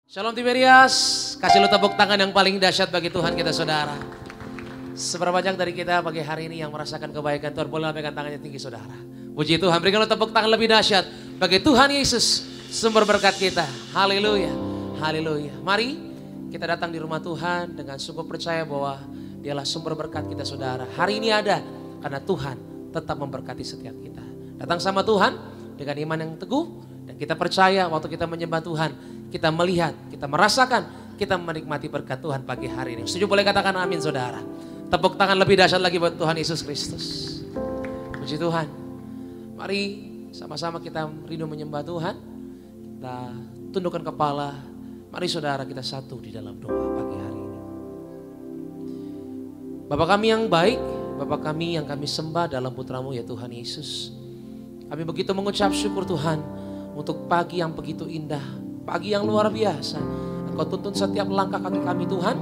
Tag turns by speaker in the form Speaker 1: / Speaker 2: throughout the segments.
Speaker 1: Shalom Tiberias, kasih lu tepuk tangan yang paling dahsyat bagi Tuhan kita saudara. Seberapa banyak dari kita pagi hari ini yang merasakan kebaikan Tuhan, boleh lambaikan tangannya tinggi saudara. Puji Tuhan, berikan lu tepuk tangan lebih dahsyat bagi Tuhan Yesus, sumber berkat kita. Haleluya, haleluya. Mari kita datang di rumah Tuhan dengan sungguh percaya bahwa Dialah sumber berkat kita saudara. Hari ini ada karena Tuhan tetap memberkati setiap kita. Datang sama Tuhan dengan iman yang teguh dan kita percaya waktu kita menyembah Tuhan, kita melihat, kita merasakan, kita menikmati berkat Tuhan pagi hari ini. Setuju boleh katakan amin saudara. Tepuk tangan lebih dahsyat lagi buat Tuhan Yesus Kristus. Puji Tuhan. Mari sama-sama kita rindu menyembah Tuhan. Kita tundukkan kepala. Mari saudara kita satu di dalam doa pagi hari ini. Bapa kami yang baik, Bapa kami yang kami sembah dalam putramu ya Tuhan Yesus. Kami begitu mengucap syukur Tuhan untuk pagi yang begitu indah. Pagi yang luar biasa, Engkau tuntun setiap langkah kaki kami Tuhan.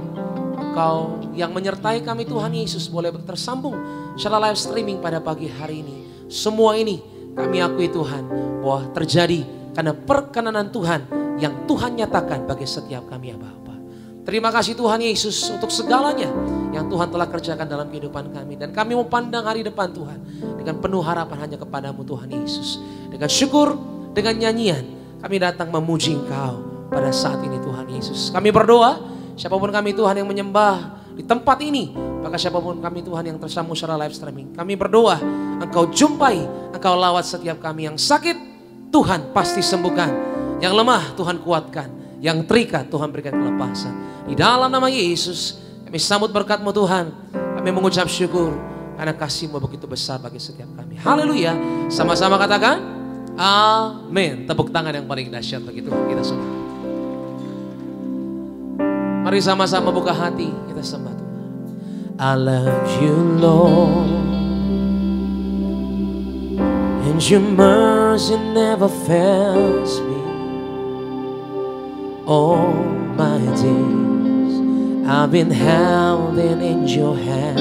Speaker 1: Engkau yang menyertai kami Tuhan Yesus boleh tersambung secara live streaming pada pagi hari ini. Semua ini kami akui Tuhan bahwa terjadi karena perkenanan Tuhan yang Tuhan nyatakan bagi setiap kami ya Bapa. Terima kasih Tuhan Yesus untuk segalanya yang Tuhan telah kerjakan dalam kehidupan kami. Dan kami mau pandang hari depan Tuhan dengan penuh harapan hanya kepadamu Tuhan Yesus. Dengan syukur, dengan nyanyian, kami datang memuji Engkau pada saat ini Tuhan Yesus. Kami berdoa, siapapun kami Tuhan yang menyembah di tempat ini, maka siapapun kami Tuhan yang tersambung secara live streaming. Kami berdoa, Engkau jumpai, Engkau lawat setiap kami yang sakit, Tuhan pasti sembuhkan. Yang lemah Tuhan kuatkan, yang terikat Tuhan berikan kelepasan. Di dalam nama Yesus, kami sambut berkat-Mu Tuhan. Kami mengucap syukur karena kasih-Mu begitu besar bagi setiap kami. Haleluya, sama-sama katakan. Amin. Tepuk tangan yang paling dahsyat bagi Tuhan kita semua. Mari sama-sama buka hati kita sembah Tuhan. I love you Lord, and your mercy never fails me. All my days I've been held in your hand.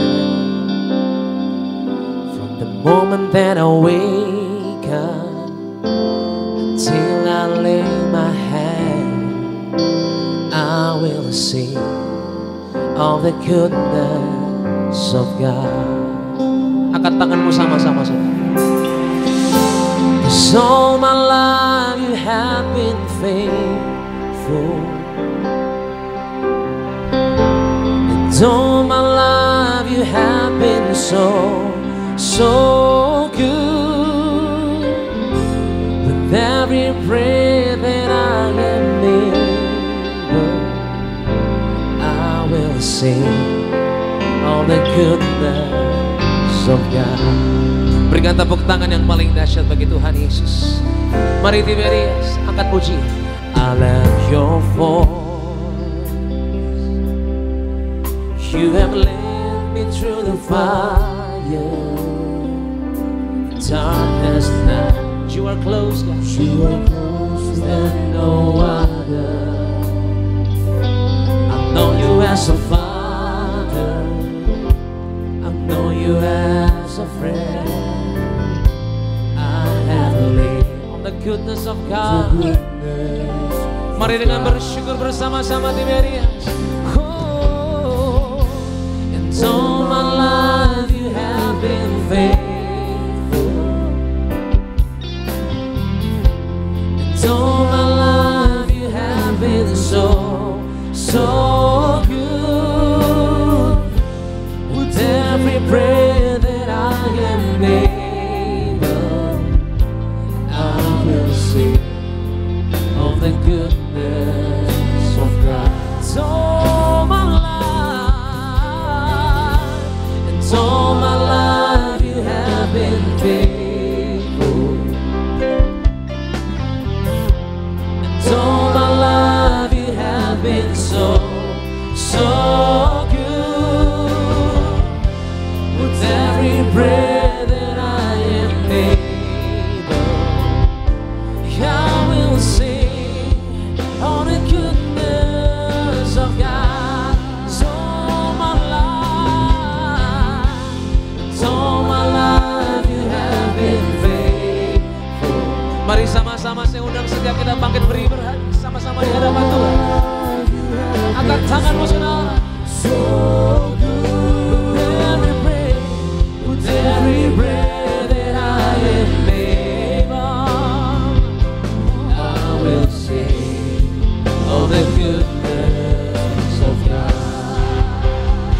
Speaker 1: From the moment that I wake up till I lay my head, I will sing of the goodness of God. Angkat tanganmu sama-sama saudara. 'Cause all my life you have been faithful, and all my life you have been so good. Every breath that I am able, I will sing all the goodness of God. Berikan tepuk tangan yang paling dahsyat bagi Tuhan Yesus. Mari Tiberias, angkat puji. I love your voice. You have led me through the fire, darkness night. You are close, God. You are close than no other. I know you as a father, I know you as a friend. I have lived on the goodness of God. Mari dengan bersyukur bersama-sama Tiberias. Oh, and all my life you have been faithful. All my life you have been so good. With every breath that I am able, I will sing of the goodness of God. All my life, and all my life you have been faithful. All my life you have been so tanganmu saudara.
Speaker 2: So good.
Speaker 1: With every breath that I am able, I will sing of the goodness of God.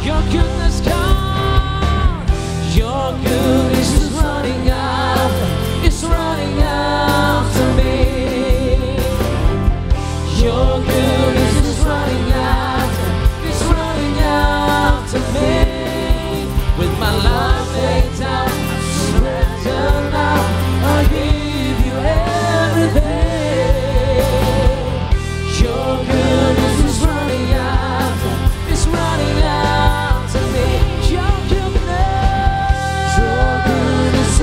Speaker 1: Your goodness, God, your goodness is running out, it's running out to me. Your goodness is running out, it's running out to me. With my life laid down, I surrender now, I give you everything. Your goodness is running out, it's running out to me. Your goodness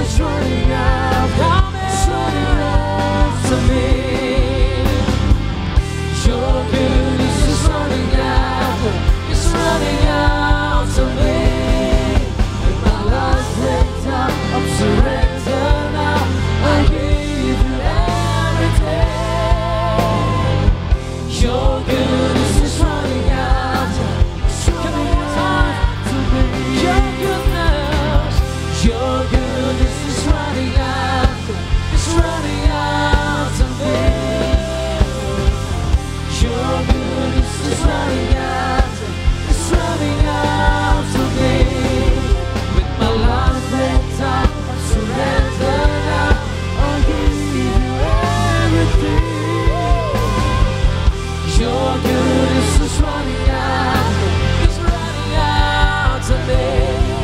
Speaker 1: is running out, it's running out to me. Your goodness is running out, it's running out to me. With my life laid down, I'm surrendered now, I give you everything. Your goodness is running out, it's running out to me. Your goodness is running out, it's running out to me. Your goodness is running out, it's running out to me. With my life laid down, I surrender now, I give you everything. Your goodness is running out, it's running out to me.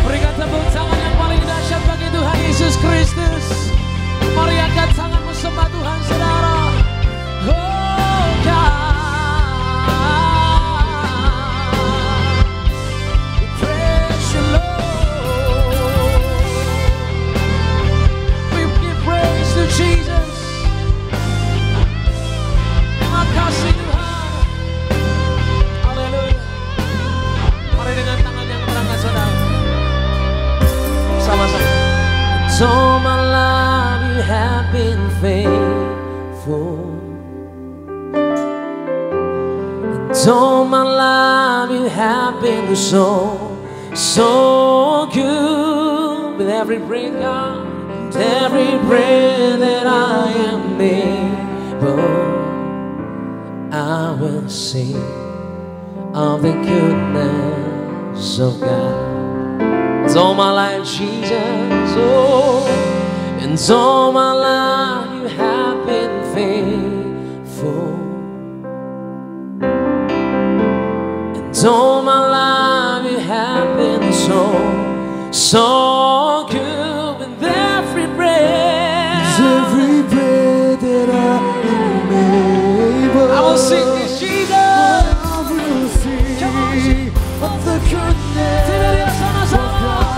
Speaker 1: Berikan tepuk tangan yang paling dahsyat bagi Tuhan Yesus Kristus. Mari angkat tanganmu sembah Tuhan saudara. Oh God, we praise you Lord. We give praise to Jesus. Terima kasih Tuhan. Haleluya. Mari dengan tangan yang berangkat saudara. Sama-sama. All my life you have been faithful. All my life you have been so good. With every breath, God, every breath that I am able, I will sing of the goodness of God. It's all my life, Jesus, oh, and all my life you have been faithful. And all my life you have been so good. With every breath
Speaker 2: that I am able,
Speaker 1: I will sing this, Jesus.
Speaker 2: I will sing of the goodness of God.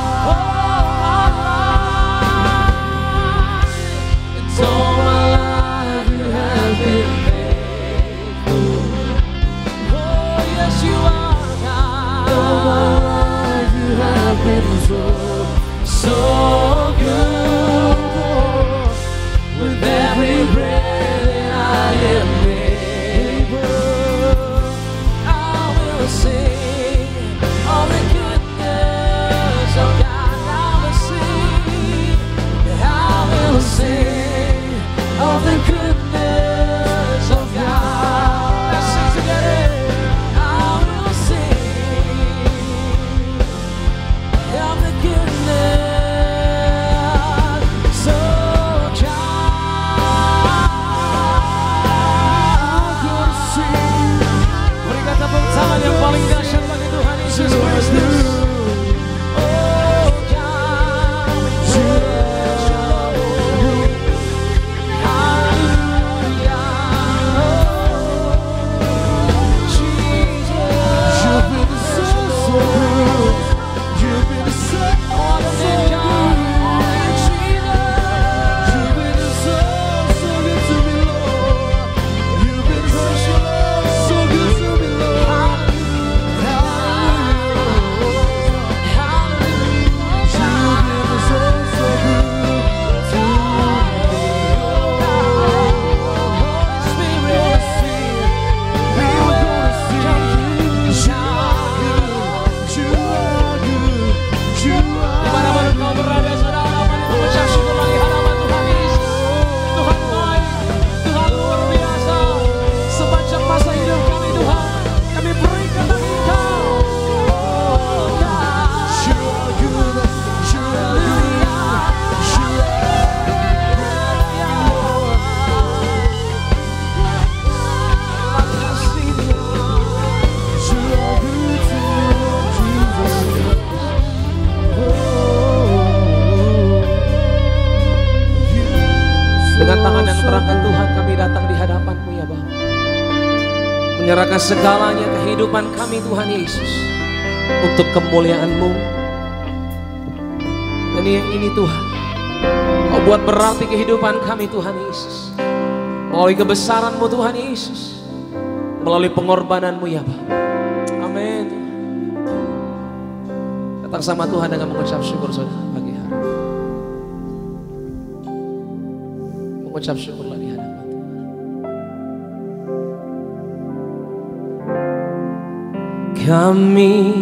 Speaker 1: All my life you have been faithful. Oh yes you are God.
Speaker 2: All my life you have been so
Speaker 1: good. With every breath that I am able, I will sing all the goodness of God. I will sing of the goodness of God. Let's sing together. I will sing of the goodness menyerahkan segalanya kehidupan kami Tuhan Yesus untuk kemuliaan-Mu. Dan yang ini Tuhan, Kau buat berarti kehidupan kami Tuhan Yesus, melalui kebesaran-Mu Tuhan Yesus, melalui pengorbanan-Mu ya Bapa. Amin. Datang sama Tuhan dengan mengucap syukur saudara pagi hari. Mengucap syukurlah di hadapan Tuhan. Kami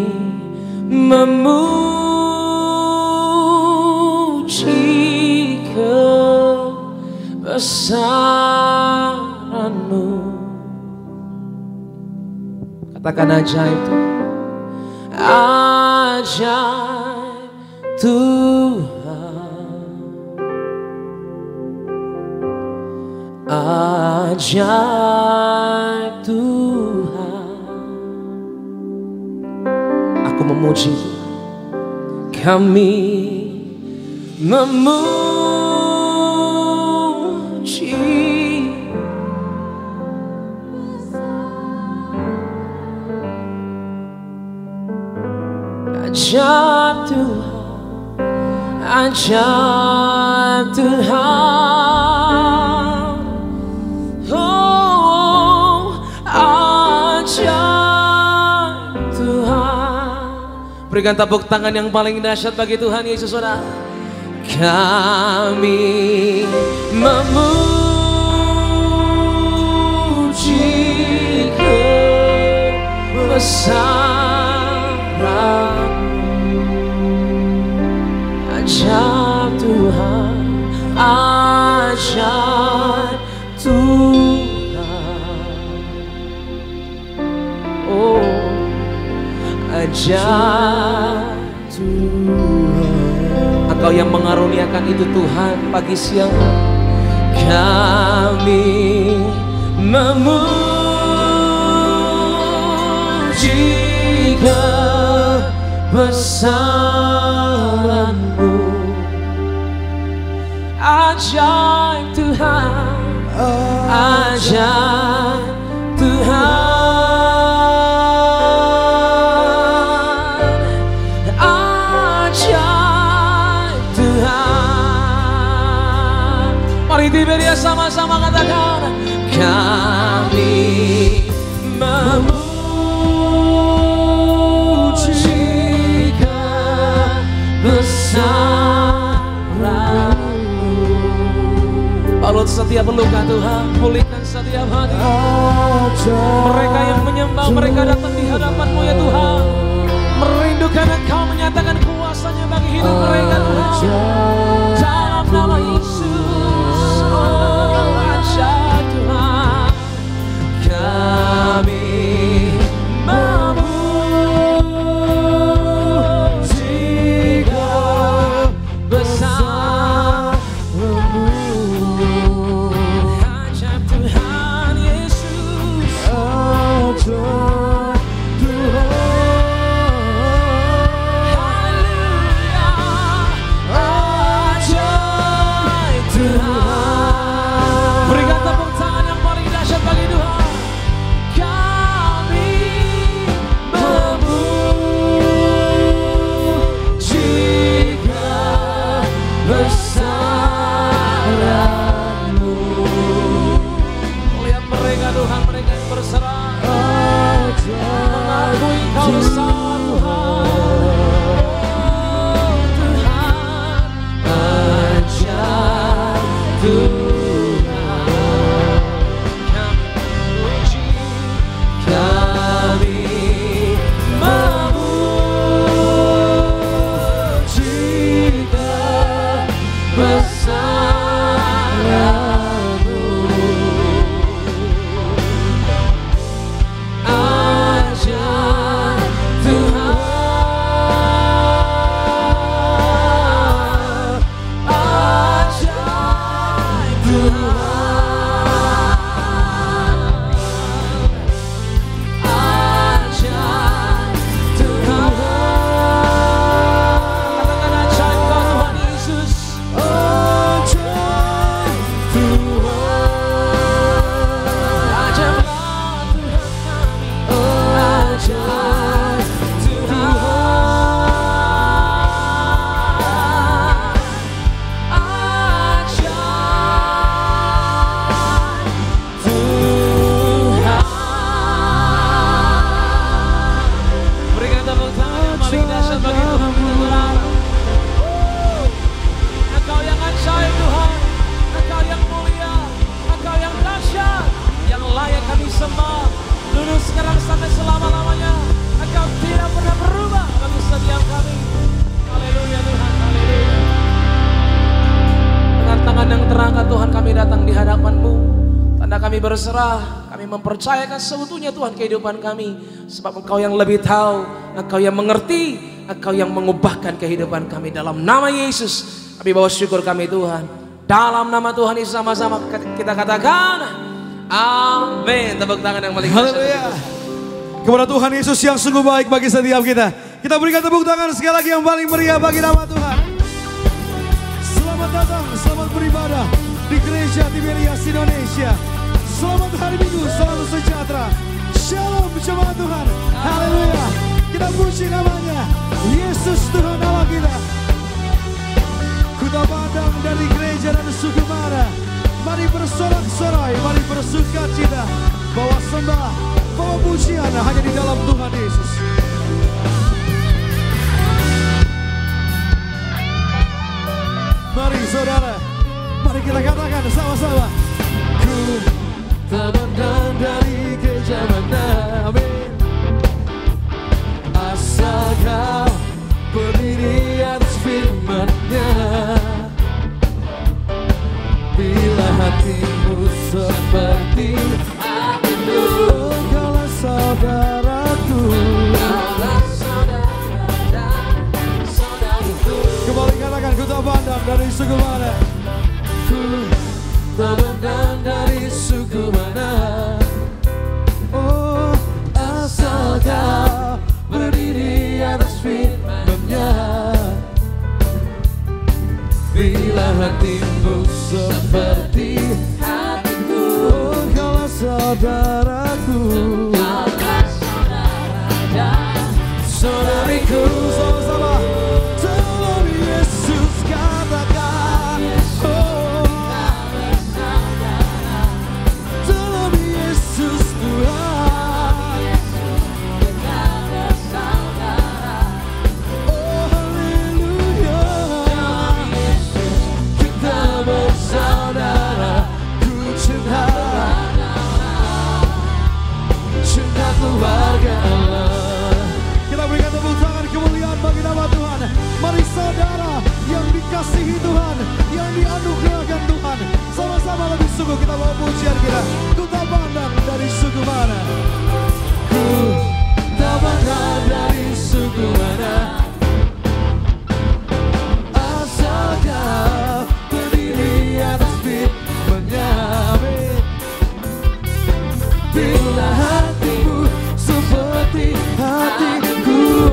Speaker 1: memuji kebesaran-Mu. Katakan ajaib Tuhan. Ajaib Tuhan, ajaib Tuhan. Aku memuji Tuhan. Kami memuji ajaib Tuhan, ajaib Tuhan. Oh, ajaib Tuhan. Berikan tepuk tangan yang paling dahsyat bagi Tuhan Yesus saudara. Kami memuji kebesaran ajaib Tuhan, ajaib Tuhan. Oh, ajaib Tuhan. Engkau yang mengaruniakan itu Tuhan pagi siang. Kami memuji kebesaran-Mu. Ajaib Tuhan, ajaib Tuhan, ajaib Tuhan. Mari dia sama-sama katakan. Kami memuji kebesaran-Mu. Balut setiap luka Tuhan, pulihkan setiap hati. Mereka yang menyembah, mereka datang di hadapan-Mu ya Tuhan, merindukan Engkau, menyatakan kuasa-Nya bagi hidup mereka Tuhan. Dalam nama Yesus, oh ajaib Tuhan. Kami memuji kebesaran-Mu. Ajaib Tuhan Yesus, ajaib dulu sekarang sampai selama-lamanya. Engkau tidak pernah berubah bagi setiap kami. Haleluya Tuhan, haleluya. Dengan tangan yang terangkat Tuhan kami datang di hadapan-Mu. Tanda kami berserah, kami mempercayakan seutuhnya Tuhan kehidupan kami. Sebab Engkau yang lebih tahu, Engkau yang mengerti, Engkau yang mengubahkan kehidupan kami. Dalam nama Yesus kami bawa syukur kami Tuhan. Dalam nama Tuhan Yesus sama-sama kita katakan amin. Tepuk tangan yang paling
Speaker 2: Haleluya. Kepada Tuhan Yesus yang sungguh baik bagi setiap kita. Kita berikan tepuk tangan sekali lagi yang paling meriah bagi nama Tuhan. Selamat datang, selamat beribadah di Gereja Tiberias Indonesia. Selamat hari Minggu, selamat sejahtera. Shalom jemaat Tuhan. Haleluya. Kita puji namanya. Yesus Tuhan Allah kita. Kuta pandang dari gereja dan suku Mara. Mari bersorak-sorai, mari bersuka cita. Bawa sembah, bawa pujian hanya di dalam Tuhan Yesus. Mari saudara, mari kita katakan sama-sama. Ku tak pandang dari gereja mana, amin. Asal kau berdiri atas firman-Nya. Bila hatimu seperti hatiku, engkaulah saudaraku. Kembali katakan, ku tak pandang dari suku mana. Ku tak pandang dari suku mana. Oh, asal kau berdiri atas firman-Nya. Bila hatimu seperti hatiku, engkaulah saudaraku. Engkaulah saudara dan saudariku. Sama-sama. Dalam Yesus katakan, oh, dalam Yesus Tuhan. Oh, haleluya. Kita bersaudara, ku cinta keluarga Allah. Kita berikan tepuk tangan kemuliaan bagi nama Tuhan. Mari saudara yang dikasihi Tuhan, yang dianugerahkan Tuhan, sama-sama lebih sungguh kita bawa pujian kita. Ku tak pandang dari suku mana. Ku tak pandang dari suku mana. Asal kau berdiri atas firman-Nya, amin. Bila hatimu seperti hatiku,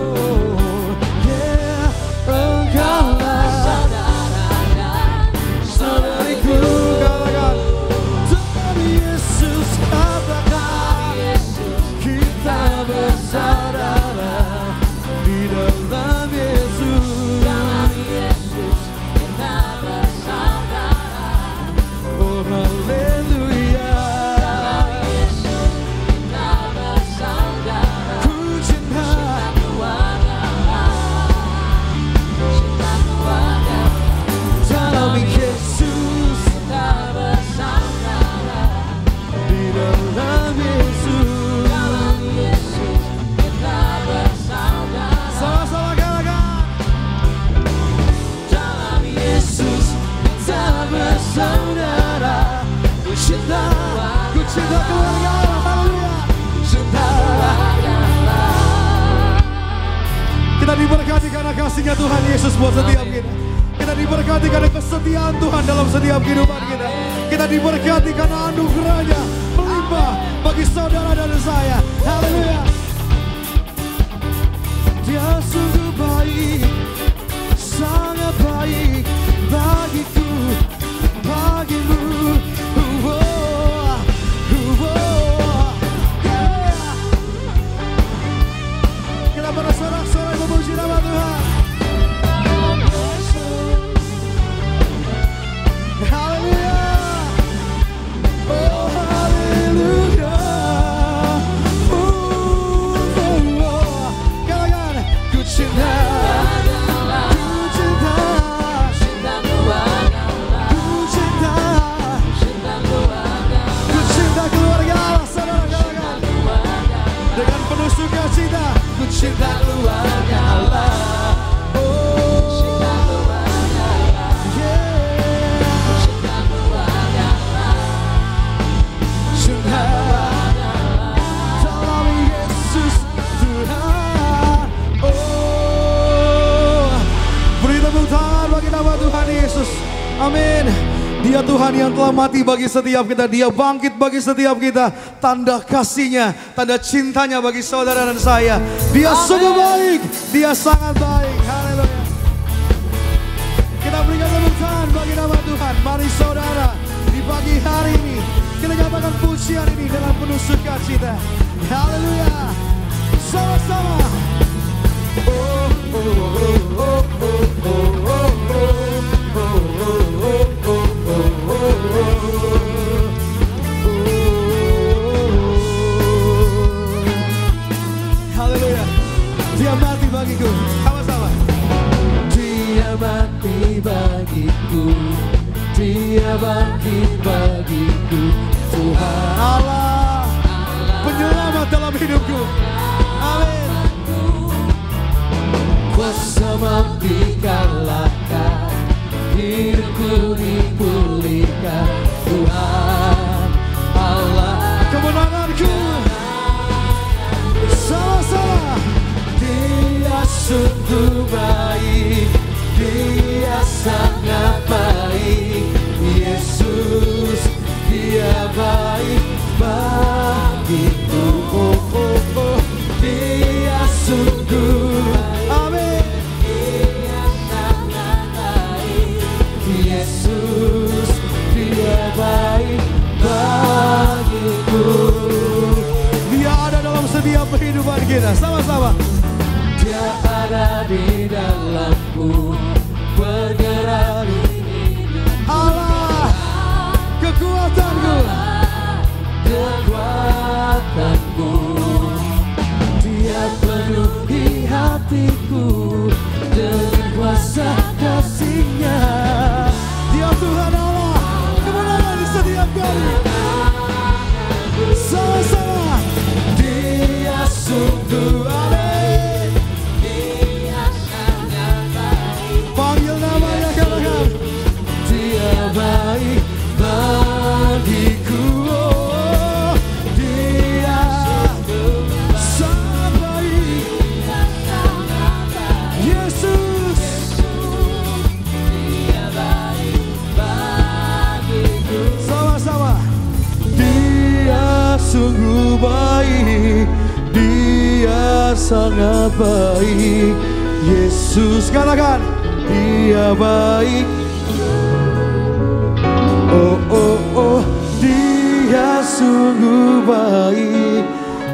Speaker 2: yeah, engkaulah saudara dan saudariku. Katakan, dalam Yesus katakan, kita bersaudara di dalam Yesus. Dalam Yesus kita bersaudara. Oh haleluya. Dalam Yesus kita bersaudara. Ku cinta keluarga. Cinta keluarga. Dalam Yesus kita bersaudara. Di dalam Yesus. Dalam Yesus kita bersaudara. Sama-sama katakan. Dalam Yesus kita bersaudara. Ku cinta keluarga Allah, haleluya. Cinta keluarga Allah. Kita diberkati karena kasih-Nya Tuhan Yesus buat setiap kita. Kita diberkati karena kesetiaan Tuhan dalam setiap kehidupan kita. Kita diberkati karena anugerah-Nya melimpah bagi saudara dan saya. Haleluya. Dia sungguh baik, sangat baik bagiku, bagimu. Yeah. Kita bersorak-sorai memuji nama Tuhan. Haleluya. Oh haleluya. Oh ku cinta keluarga Allah. Tuhan Yesus, amin. Dia Tuhan yang telah mati bagi setiap kita, Dia bangkit bagi setiap kita. Tanda kasih-Nya, tanda cintanya bagi saudara dan saya. Dia sungguh baik, Dia sangat baik. Haleluya. Kita berikan tepuk tangan bagi nama Tuhan. Mari saudara, di pagi hari ini kita nyatakan pujian ini dengan penuh sukacita. Haleluya. Sama-sama. Oh, oh, oh, oh, oh, oh, oh. Haleluya. Dia mati bagiku. Sama-sama. Dia mati bagiku. Dia bangkit bagiku. Tuhan Allah, penyelamat dalam hidupku. Amin. Kuasa mati kalahkan, hidupku dipulihkan. Tuhan Allah, kemenanganku. Sama-sama. Dia sungguh baik, Dia sangat baik. Yesus, Dia baik bagiku. Oh, oh, oh. Dia sungguh baik. Dia sangat baik. Yesus, Dia baik bagiku. Dia ada dalam setiap kehidupan kita. Sama-sama. Dia ada di dalamku, bergerak di hidupku. Allah, kekuatanku, kekuatanku. Dia penuhi hatiku dengan kuasa kasih-Nya. Dia Tuhan Allah, kemenangan di setiap kali. Sama-sama. Dia sungguh amin. Dia sangat baik. Panggil namanya katakan. Dia baik bagiku. Oh, Dia sangat baik. Yesus, Dia baik bagiku. Sama-sama. Dia sungguh baik, Dia sangat baik. Yesus, katakan, Dia baik. Oh, oh, oh, Dia sungguh baik,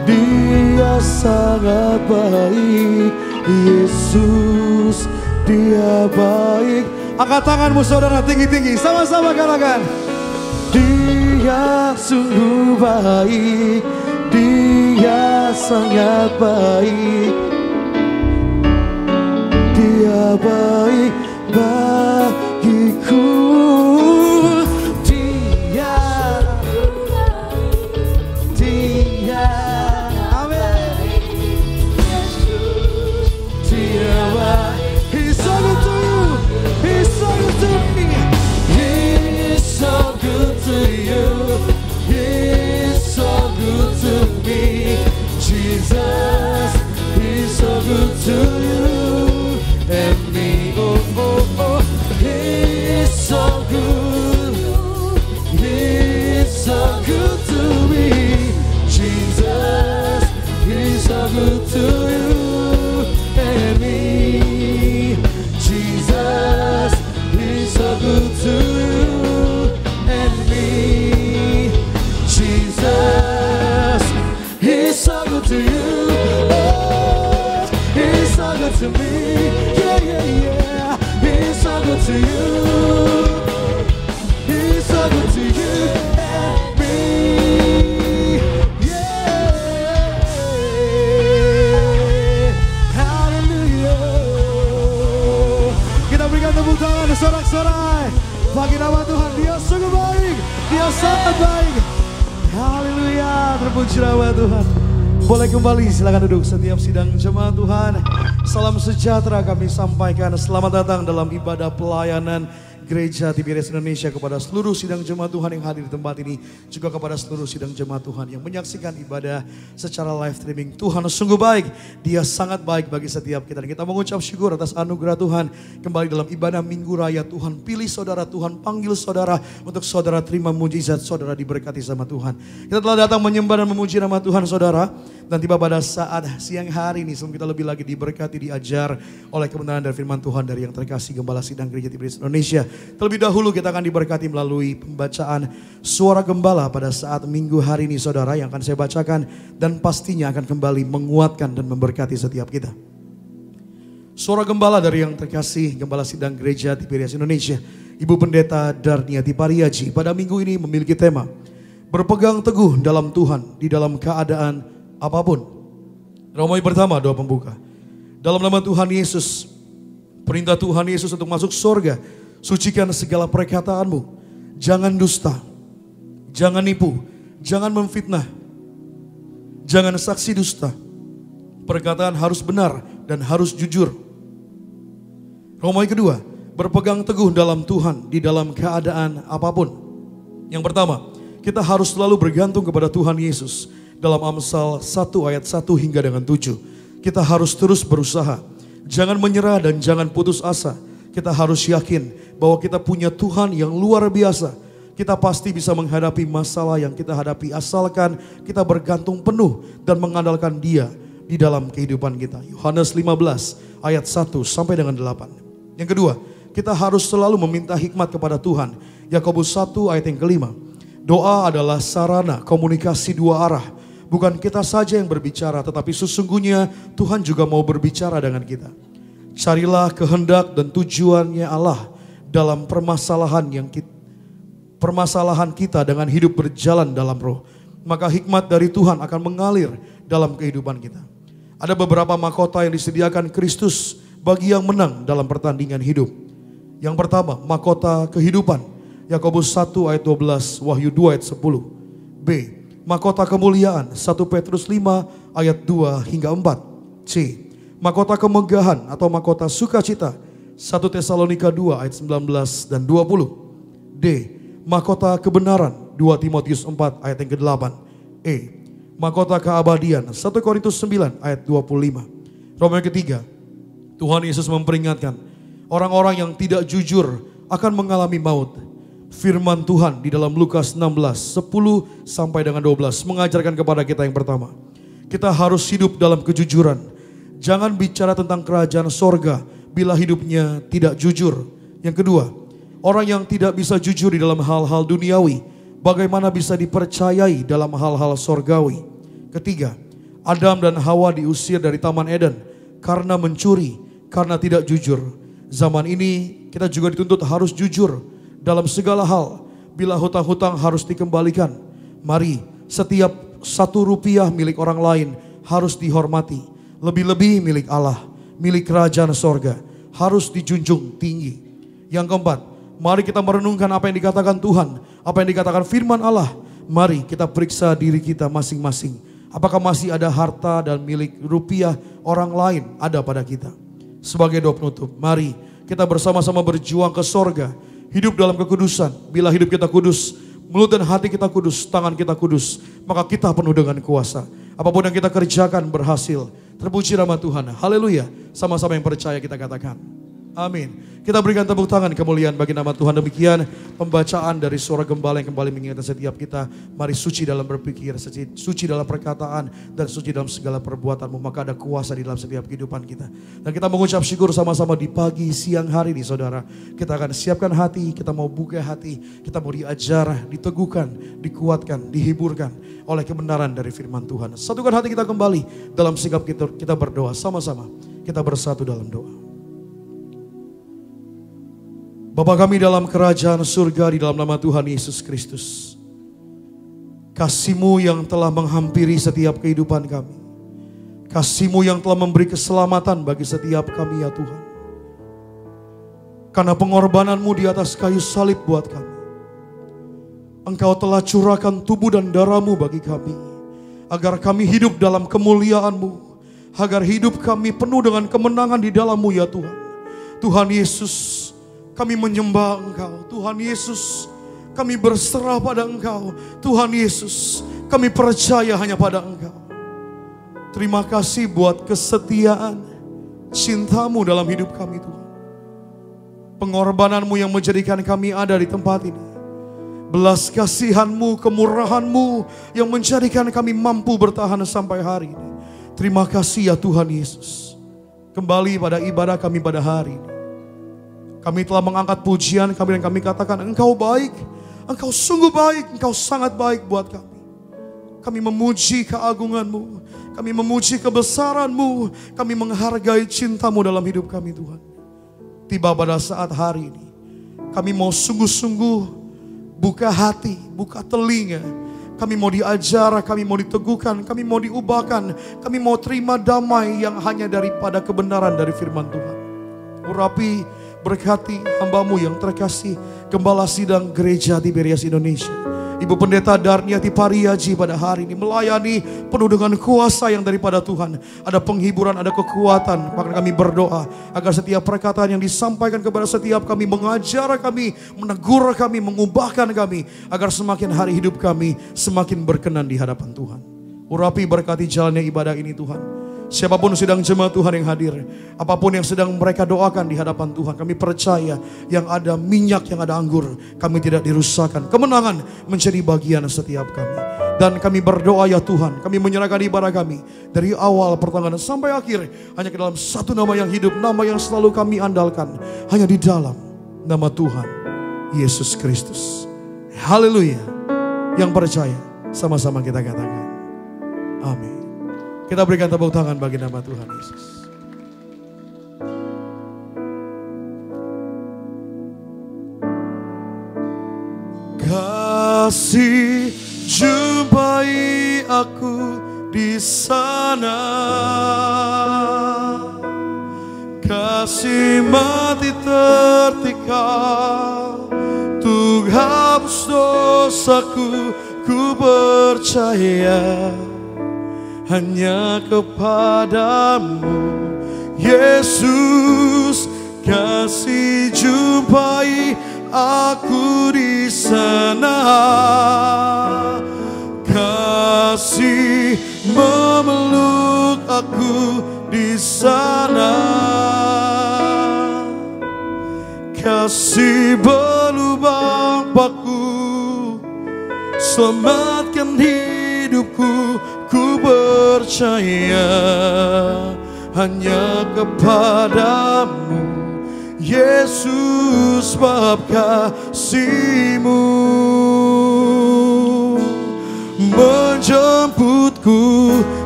Speaker 2: Dia sangat baik. Yesus, Dia baik. Angkat tanganmu saudara tinggi-tinggi, sama-sama katakan. Dia sungguh baik, Dia sangat baik. Dia baik bagiku. Dia, amin. Dia baik. He's so good to you. He's so good to me. He's so good to you. He's so good to me. Jesus, He's so good to you and me. Oh, oh, oh. He's so good. He's so good to me. Jesus, He's so good to you and me. Jesus, He's so good to you and me. Jesus, He's so good to you. Oh, He's so good to me. Yeah, yeah, yeah. He's so good to you. He's so good to you and me. Yeah. Hallelujah. Kita berikan tepuk tangan sorak-sorai bagi nama Tuhan. Dia sungguh baik, Dia sangat baik. Haleluya, terpuji nama Tuhan. Boleh kembali, silakan duduk. Setiap sidang jemaat Tuhan, salam sejahtera kami sampaikan. Selamat datang dalam ibadah pelayanan Gereja Tiberias Indonesia kepada seluruh sidang jemaat Tuhan yang hadir di tempat ini. Juga kepada seluruh sidang jemaat Tuhan yang menyaksikan ibadah secara live streaming. Tuhan sungguh baik, Dia sangat baik bagi setiap kita. Dan kita mengucap syukur atas anugerah Tuhan. Kembali dalam ibadah Minggu Raya, Tuhan pilih saudara, Tuhan panggil saudara untuk saudara terima mujizat, saudara diberkati sama Tuhan. Kita telah datang menyembah dan memuji nama Tuhan saudara. Dan tiba pada saat siang hari ini sebelum kita lebih lagi diberkati, diajar oleh kebenaran dari firman Tuhan dari yang terkasih Gembala Sidang Gereja Tiberias Indonesia. Terlebih dahulu kita akan diberkati melalui pembacaan suara gembala pada saat minggu hari ini saudara, yang akan saya bacakan dan pastinya akan kembali menguatkan dan memberkati setiap kita. Suara gembala dari yang terkasih Gembala Sidang Gereja Tiberias Indonesia, Ibu Pendeta Darniati Pariaji, pada minggu ini memiliki tema berpegang teguh dalam Tuhan di dalam keadaan apapun. Romawi pertama, doa pembuka. Dalam nama Tuhan Yesus, perintah Tuhan Yesus untuk masuk surga, sucikan segala perkataanmu. Jangan dusta, jangan nipu, jangan memfitnah, jangan saksi dusta. Perkataan harus benar dan harus jujur. Romawi kedua, berpegang teguh dalam Tuhan di dalam keadaan apapun. Yang pertama, kita harus selalu bergantung kepada Tuhan Yesus. Dalam Amsal 1 ayat 1 hingga dengan 7. Kita harus terus berusaha. Jangan menyerah dan jangan putus asa. Kita harus yakin bahwa kita punya Tuhan yang luar biasa. Kita pasti bisa menghadapi masalah yang kita hadapi asalkan kita bergantung penuh dan mengandalkan Dia di dalam kehidupan kita. Yohanes 15 ayat 1 sampai dengan 8. Yang kedua, kita harus selalu meminta hikmat kepada Tuhan. Yakobus 1 ayat yang kelima. Doa adalah sarana komunikasi dua arah. Bukan kita saja yang berbicara, tetapi sesungguhnya Tuhan juga mau berbicara dengan kita. Carilah kehendak dan tujuannya Allah dalam permasalahan kita dengan hidup berjalan dalam roh. Maka hikmat dari Tuhan akan mengalir dalam kehidupan kita. Ada beberapa mahkota yang disediakan Kristus bagi yang menang dalam pertandingan hidup. Yang pertama, mahkota kehidupan. Yakobus 1 ayat 12, Wahyu 2 ayat 10. B. Mahkota kemuliaan 1 Petrus 5 ayat 2 hingga 4. C. Mahkota kemegahan atau mahkota sukacita 1 Tesalonika 2 ayat 19 dan 20. D. Mahkota kebenaran 2 Timotius 4 ayat yang ke-8. E. Mahkota keabadian 1 Korintus 9 ayat 25. Romawi ketiga, Tuhan Yesus memperingatkan orang-orang yang tidak jujur akan mengalami maut. Firman Tuhan di dalam Lukas 16, 10 sampai dengan 12 mengajarkan kepada kita yang pertama. Kita harus hidup dalam kejujuran. Jangan bicara tentang kerajaan sorga bila hidupnya tidak jujur. Yang kedua, orang yang tidak bisa jujur di dalam hal-hal duniawi, bagaimana bisa dipercayai dalam hal-hal sorgawi. Ketiga, Adam dan Hawa diusir dari Taman Eden karena mencuri, karena tidak jujur. Zaman ini kita juga dituntut harus jujur dalam segala hal. Bila hutang-hutang harus dikembalikan, mari setiap 1 rupiah milik orang lain harus dihormati. Lebih-lebih milik Allah, milik kerajaan sorga harus dijunjung tinggi. Yang keempat, mari kita merenungkan apa yang dikatakan Tuhan, apa yang dikatakan firman Allah. Mari kita periksa diri kita masing-masing. Apakah masih ada harta dan milik rupiah orang lain ada pada kita? Sebagai doa penutup, mari kita bersama-sama berjuang ke sorga. Hidup dalam kekudusan. Bila hidup kita kudus, mulut dan hati kita kudus, tangan kita kudus, maka kita penuh dengan kuasa. Apapun yang kita kerjakan berhasil. Terpuji nama Tuhan. Haleluya. Sama-sama yang percaya kita katakan. Amin. Kita berikan tepuk tangan kemuliaan bagi nama Tuhan. Demikian pembacaan dari suara gembala yang kembali mengingatkan setiap kita. Mari suci dalam berpikir, suci dalam perkataan, dan suci dalam segala perbuatanmu. Maka ada kuasa di dalam setiap kehidupan kita. Dan kita mengucap syukur sama-sama di pagi siang hari ini saudara. Kita akan siapkan hati, kita mau buka hati. Kita mau diajar, diteguhkan, dikuatkan, dihiburkan oleh kebenaran dari firman Tuhan. Satukan hati kita kembali dalam sikap kita berdoa sama-sama. Kita bersatu dalam doa. Bapa kami dalam kerajaan surga di dalam nama Tuhan Yesus Kristus. Kasih-Mu yang telah menghampiri setiap kehidupan kami. Kasih-Mu yang telah memberi keselamatan bagi setiap kami ya Tuhan. Karena pengorbanan-Mu di atas kayu salib buat kami. Engkau telah curahkan tubuh dan darah-Mu bagi kami. agar kami hidup dalam kemuliaan-Mu, agar hidup kami penuh dengan kemenangan di dalam-Mu ya Tuhan. Tuhan Yesus, kami menyembah Engkau. Tuhan Yesus, kami berserah pada Engkau. Tuhan Yesus, kami percaya hanya pada Engkau. Terima kasih buat kesetiaan, cinta-Mu dalam hidup kami Tuhan. Pengorbanan-Mu yang menjadikan kami ada di tempat ini. Belas kasihan-Mu, kemurahan-Mu yang menjadikan kami mampu bertahan sampai hari ini. Terima kasih ya Tuhan Yesus. Kembali pada ibadah kami pada hari ini, kami telah mengangkat pujian kami dan kami katakan Engkau baik, Engkau sungguh baik, Engkau sangat baik buat kami. Kami memuji keagungan-Mu, kami memuji kebesaran-Mu, kami menghargai cinta-Mu dalam hidup kami Tuhan. Tiba pada saat hari ini, kami mau sungguh-sungguh buka hati, buka telinga. Kami mau diajar, kami mau diteguhkan, kami mau diubahkan. Kami mau terima damai yang hanya daripada kebenaran dari firman Tuhan. Urapi, berkati hamba-Mu yang terkasih, Gembala Sidang Gereja Tiberias Indonesia, Ibu Pendeta Darniati Pariaji pada hari ini melayani penuh dengan kuasa yang daripada Tuhan. Ada penghiburan, ada kekuatan. Maka kami berdoa agar setiap perkataan yang disampaikan kepada setiap kami, mengajar kami, menegur kami, mengubahkan kami, agar semakin hari hidup kami semakin berkenan di hadapan Tuhan. Urapi berkati jalannya ibadah ini Tuhan. Siapapun sedang jemaat Tuhan yang hadir, apapun yang sedang mereka doakan di hadapan Tuhan, kami percaya yang ada minyak, yang ada anggur, kami tidak dirusakkan. Kemenangan menjadi bagian setiap kami. Dan kami berdoa ya Tuhan, kami menyerahkan ibadah kami dari awal pertengahan sampai akhir hanya ke dalam satu nama yang hidup, nama yang selalu kami andalkan, hanya di dalam nama Tuhan Yesus Kristus. Haleluya. Yang percaya sama-sama kita katakan amin. Kita berikan tepuk tangan bagi nama Tuhan Yesus. Kasih jumpai aku di sana, kasih mati tertikam, untuk hapus dosaku, ku percaya hanya kepadamu, Yesus. Kasih jumpai aku di sana, kasih memeluk aku di sana, kasih berlubang paku, selamatkan hidupku. Ku percaya hanya kepadamu, Yesus, sebab kasih-Mu menjemputku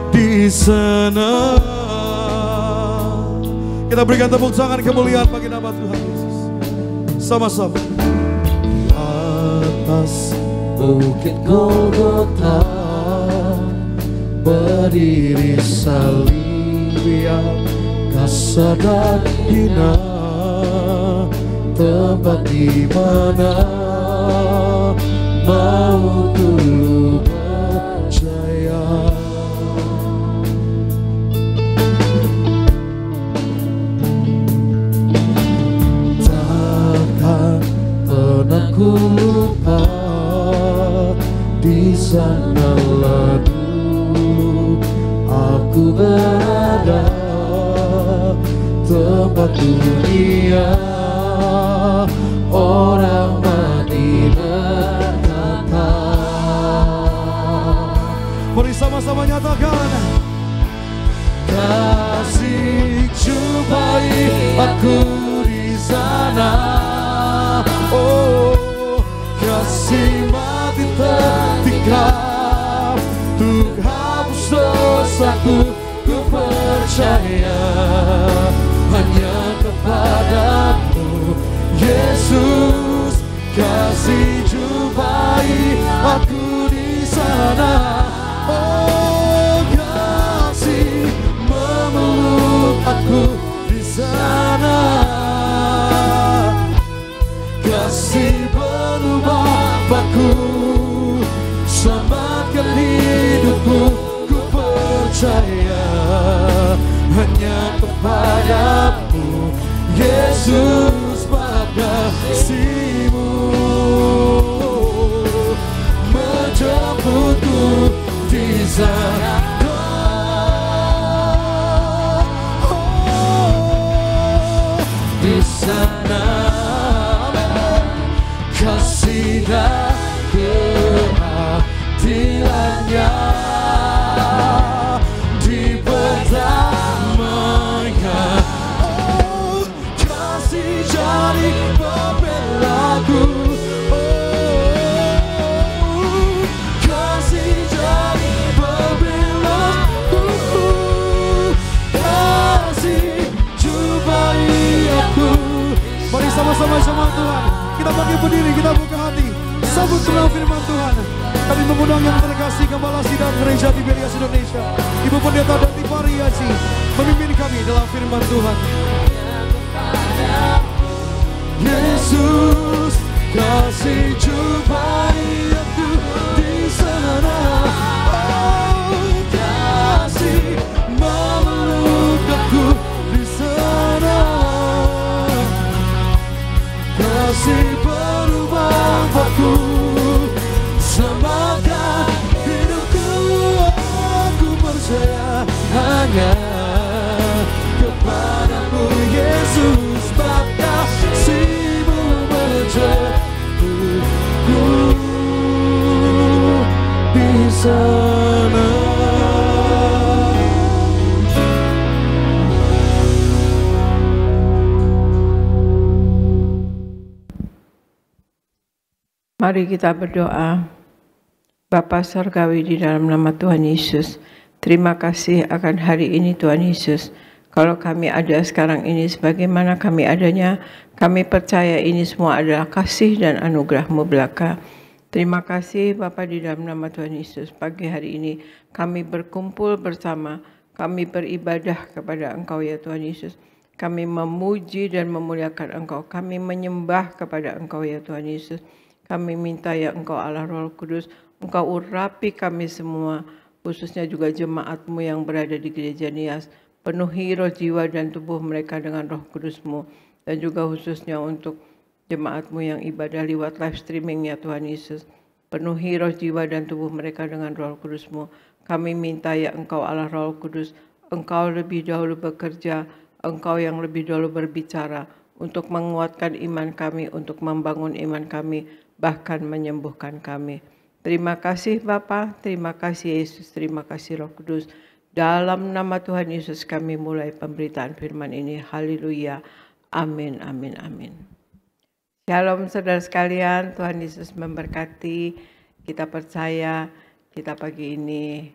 Speaker 2: di sana. Kita berikan tepuk tangan kemuliaan bagi nama Tuhan Yesus. Sama-sama. Atas bukit Golgota berdiri salib yang kasar dan hina, tempat di mana mau dulu percaya. Takkan pernah ku lupa di sanalah aku berada, tempat dunia orang mati berkata. Mari sama-sama nyatakan, kasih jumpai aku di sana, oh kasih mati tertikam, untuk hapus dosaku, ku percaya hanya kepadamu, Yesus. Kasih jumpai aku di sana, oh kasih memeluk aku di sana, kasih berubah baku, selamatkan hidupku. hanya kepadamu, Yesus, sebab kasih-Mu menjemputku di sana. Di sana kasih dan keadilannya diperdamaikan. Oh, kasih jadi pembelaku. Oh, kasih jadi pembelaku. Kasih jumpai aku. Mari sama-sama sama Tuhan. Kita bangkit berdiri, kita buka hati. Sambut dengan firman Tuhan. Kami mengundang yang terkasih Gembala Sidang Gereja Tiberias Indonesia, Ibu Pendeta Dati Variasi, memimpin kami dalam firman Tuhan. Yesus, kasih jumpai aku di sana. Oh, kasih memeluk aku di sana. Kasih berubah aku, semakan hidupku. Aku percaya hanya kepadamu, Yesus, sebab kasih-Mu menjemputku di sana.
Speaker 3: Mari kita berdoa. Bapa Surgawi, di dalam nama Tuhan Yesus, terima kasih akan hari ini Tuhan Yesus. Kalau kami ada sekarang ini sebagaimana kami adanya, kami percaya ini semua adalah kasih dan anugerah-Mu belaka. Terima kasih Bapa, di dalam nama Tuhan Yesus. Pagi hari ini kami berkumpul bersama, kami beribadah kepada Engkau ya Tuhan Yesus. Kami memuji dan memuliakan Engkau, kami menyembah kepada Engkau ya Tuhan Yesus. Kami minta ya Engkau Allah Roh Kudus, Engkau urapi kami semua, khususnya juga jemaat-Mu yang berada di Gereja Nias. Penuhi roh, jiwa, dan tubuh mereka dengan Roh Kudus-Mu. Dan juga khususnya untuk jemaat-Mu yang ibadah lewat live streaming ya Tuhan Yesus. Penuhi roh, jiwa, dan tubuh mereka dengan Roh Kudus-Mu. Kami minta ya Engkau Allah Roh Kudus, Engkau lebih dahulu bekerja, Engkau yang lebih dahulu berbicara untuk menguatkan iman kami, untuk membangun iman kami, bahkan menyembuhkan kami. Terima kasih Bapa, terima kasih Yesus, terima kasih Roh Kudus. Dalam nama Tuhan Yesus kami mulai pemberitaan firman ini. Haleluya. Amin, amin, amin. Shalom saudara sekalian, Tuhan Yesus memberkati. Kita percaya kita pagi ini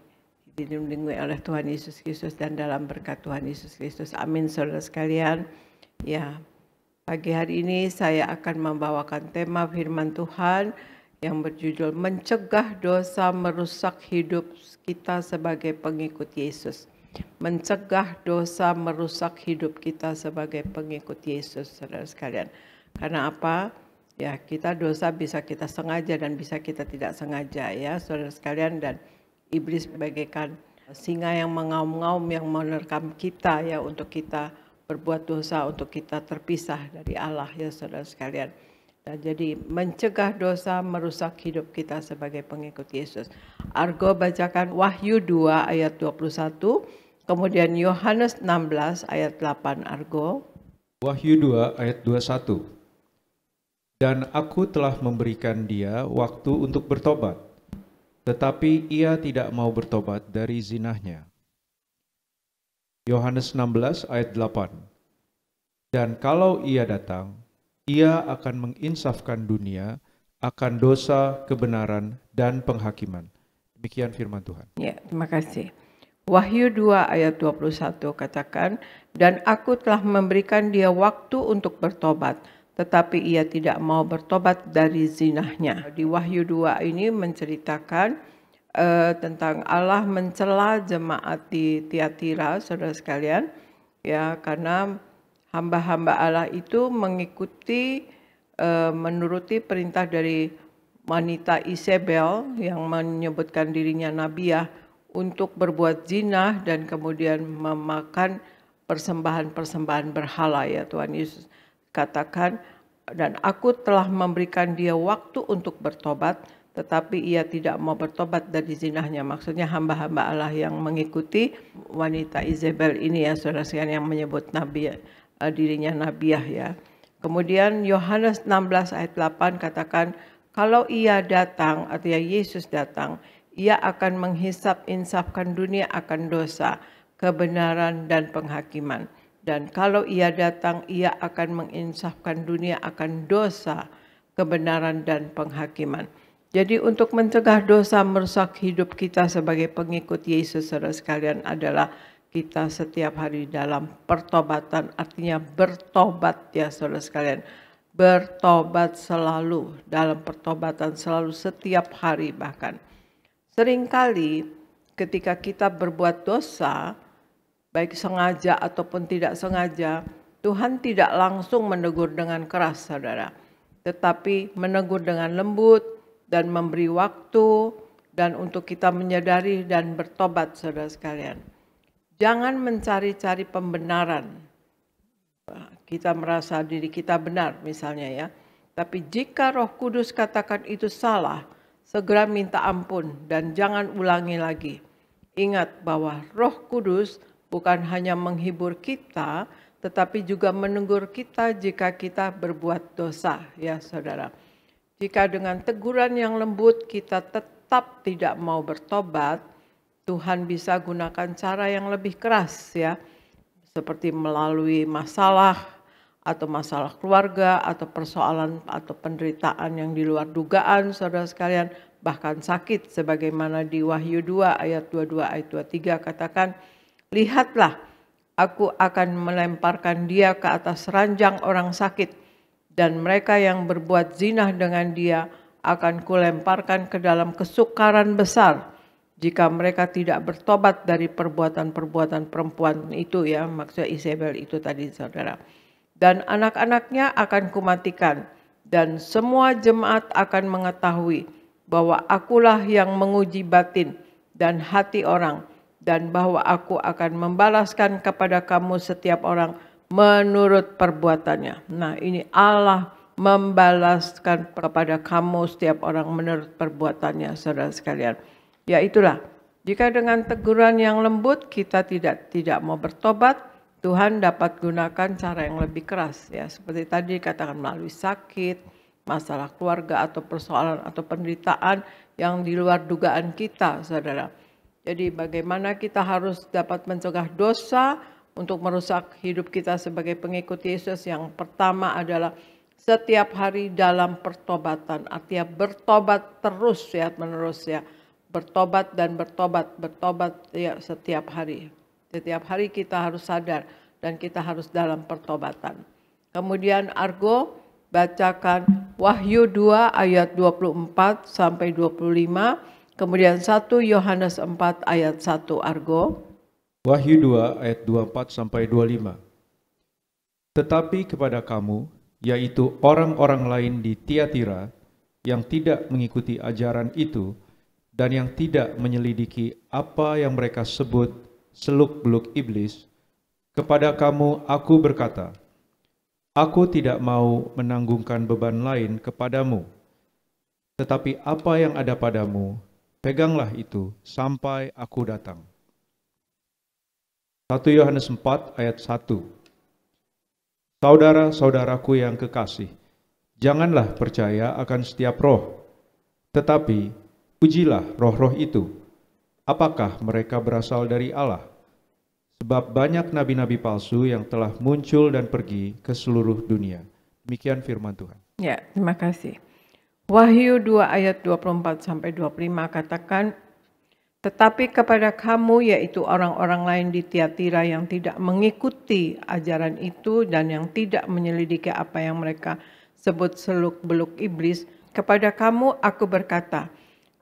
Speaker 3: dilindungi oleh Tuhan Yesus Kristus dan dalam berkat Tuhan Yesus Kristus. Amin saudara sekalian. Ya, pagi hari ini saya akan membawakan tema firman Tuhan yang berjudul Mencegah Dosa Merusak Hidup Kita Sebagai Pengikut Yesus. Mencegah dosa merusak hidup kita sebagai pengikut Yesus, saudara sekalian. Karena apa? Ya, kita dosa bisa kita sengaja dan bisa kita tidak sengaja ya, saudara sekalian. Dan iblis bagaikan singa yang mengaum-ngaum yang menerkam kita ya, untuk kita berbuat dosa, untuk kita terpisah dari Allah ya saudara sekalian. Dan jadi mencegah dosa merusak hidup kita sebagai pengikut Yesus. Argo bacakan Wahyu 2 ayat 21, kemudian Yohanes 16 ayat 8 Argo.
Speaker 4: Wahyu 2 ayat 21. Dan aku telah memberikan dia waktu untuk bertobat, tetapi ia tidak mau bertobat dari zinahnya. Yohanes 16 ayat 8. Dan kalau ia datang, ia akan menginsafkan dunia akan dosa, kebenaran, dan penghakiman. Demikian firman Tuhan.
Speaker 3: Ya, terima kasih. Wahyu 2 ayat 21 katakan, dan aku telah memberikan dia waktu untuk bertobat, tetapi ia tidak mau bertobat dari zinahnya. Di Wahyu 2 ini menceritakan tentang Allah mencela jemaat di Tiatira, saudara sekalian, ya, karena hamba-hamba Allah itu mengikuti, menuruti perintah dari wanita Isabel yang menyebutkan dirinya nabiah untuk berbuat zina dan kemudian memakan persembahan-persembahan berhala ya Tuhan Yesus katakan, dan aku telah memberikan dia waktu untuk bertobat, tetapi ia tidak mau bertobat dari zinahnya. Maksudnya hamba-hamba Allah yang mengikuti wanita Izebel ini ya saudara sekalian, yang menyebut nabi, dirinya nabiah ya. Kemudian Yohanes 16 ayat 8 katakan, kalau ia datang, artinya Yesus datang, ia akan menghisap-insafkan dunia akan dosa, kebenaran dan penghakiman. Dan kalau ia datang, ia akan menginsafkan dunia akan dosa, kebenaran dan penghakiman. Jadi untuk mencegah dosa merusak hidup kita sebagai pengikut Yesus saudara sekalian adalah kita setiap hari dalam pertobatan, artinya bertobat ya saudara sekalian. Bertobat selalu, dalam pertobatan selalu setiap hari bahkan. Seringkali ketika kita berbuat dosa, baik sengaja ataupun tidak sengaja, Tuhan tidak langsung menegur dengan keras saudara, tetapi menegur dengan lembut dan memberi waktu dan untuk kita menyadari dan bertobat saudara sekalian. Jangan mencari-cari pembenaran. Kita merasa diri kita benar misalnya ya, tapi jika Roh Kudus katakan itu salah, segera minta ampun dan jangan ulangi lagi. Ingat bahwa Roh Kudus bukan hanya menghibur kita, tetapi juga menegur kita jika kita berbuat dosa, ya saudara. Jika dengan teguran yang lembut kita tetap tidak mau bertobat, Tuhan bisa gunakan cara yang lebih keras ya, seperti melalui masalah atau masalah keluarga atau persoalan atau penderitaan yang di luar dugaan saudara sekalian, bahkan sakit sebagaimana di Wahyu 2 ayat 22 ayat 23 katakan, lihatlah, aku akan melemparkan dia ke atas ranjang orang sakit, dan mereka yang berbuat zina dengan dia akan kulemparkan ke dalam kesukaran besar, jika mereka tidak bertobat dari perbuatan-perbuatan perempuan itu ya, maksudnya Izebel itu tadi saudara. Dan anak-anaknya akan kumatikan, dan semua jemaat akan mengetahui bahwa akulah yang menguji batin dan hati orang, dan bahwa aku akan membalaskan kepada kamu setiap orang menurut perbuatannya. Nah, ini Allah membalaskan kepada kamu setiap orang menurut perbuatannya, saudara sekalian. Ya itulah, jika dengan teguran yang lembut kita tidak mau bertobat, Tuhan dapat gunakan cara yang lebih keras ya, seperti tadi katakan melalui sakit, masalah keluarga atau persoalan atau penderitaan yang di luar dugaan kita, saudara. Jadi bagaimana kita harus dapat mencegah dosa untuk merusak hidup kita sebagai pengikut Yesus? Yang pertama adalah setiap hari dalam pertobatan, artinya bertobat terus ya, menerus ya. Bertobat dan bertobat ya setiap hari. Setiap hari kita harus sadar dan kita harus dalam pertobatan. Kemudian Argo bacakan Wahyu 2 ayat 24 sampai 25. Kemudian 1 Yohanes 4 ayat 1 Argo.
Speaker 4: Wahyu 2 ayat 24 sampai 25. Tetapi kepada kamu, yaitu orang-orang lain di Tiatira yang tidak mengikuti ajaran itu dan yang tidak menyelidiki apa yang mereka sebut seluk-beluk iblis, kepada kamu aku berkata, aku tidak mau menanggungkan beban lain kepadamu, tetapi apa yang ada padamu, peganglah itu sampai aku datang. 1 Yohanes 4 ayat 1. Saudara-saudaraku yang kekasih, janganlah percaya akan setiap roh, tetapi ujilah roh-roh itu, apakah mereka berasal dari Allah. Sebab banyak nabi-nabi palsu yang telah muncul dan pergi ke seluruh dunia. Demikian firman Tuhan.
Speaker 3: Ya, terima kasih. Wahyu 2 ayat 24 sampai 25 katakan, tetapi kepada kamu yaitu orang-orang lain di Tiatira yang tidak mengikuti ajaran itu dan yang tidak menyelidiki apa yang mereka sebut seluk-beluk iblis, kepada kamu aku berkata,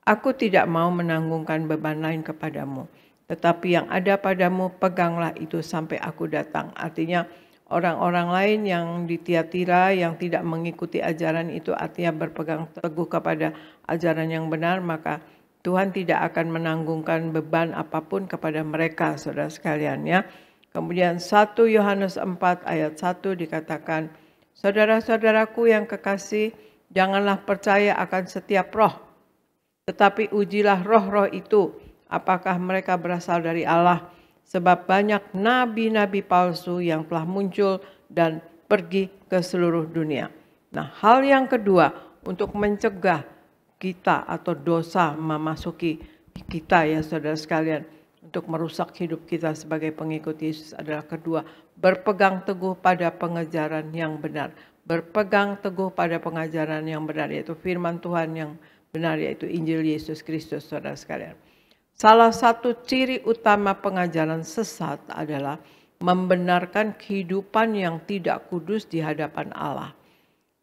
Speaker 3: aku tidak mau menanggungkan beban lain kepadamu, tetapi yang ada padamu peganglah itu sampai aku datang. Artinya orang-orang lain yang di Tiatira yang tidak mengikuti ajaran itu, artinya berpegang teguh kepada ajaran yang benar, maka Tuhan tidak akan menanggungkan beban apapun kepada mereka, saudara sekalian ya. Kemudian 1 Yohanes 4 ayat 1 dikatakan, saudara-saudaraku yang kekasih, janganlah percaya akan setiap roh, tetapi ujilah roh-roh itu, apakah mereka berasal dari Allah. Sebab banyak nabi-nabi palsu yang telah muncul dan pergi ke seluruh dunia. Nah, hal yang kedua untuk mencegah kita atau dosa memasuki kita ya saudara sekalian, untuk merusak hidup kita sebagai pengikut Yesus adalah kedua, berpegang teguh pada pengajaran yang benar. Berpegang teguh pada pengajaran yang benar, yaitu firman Tuhan yang benar, yaitu Injil Yesus Kristus, saudara sekalian. Salah satu ciri utama pengajaran sesat adalah membenarkan kehidupan yang tidak kudus di hadapan Allah.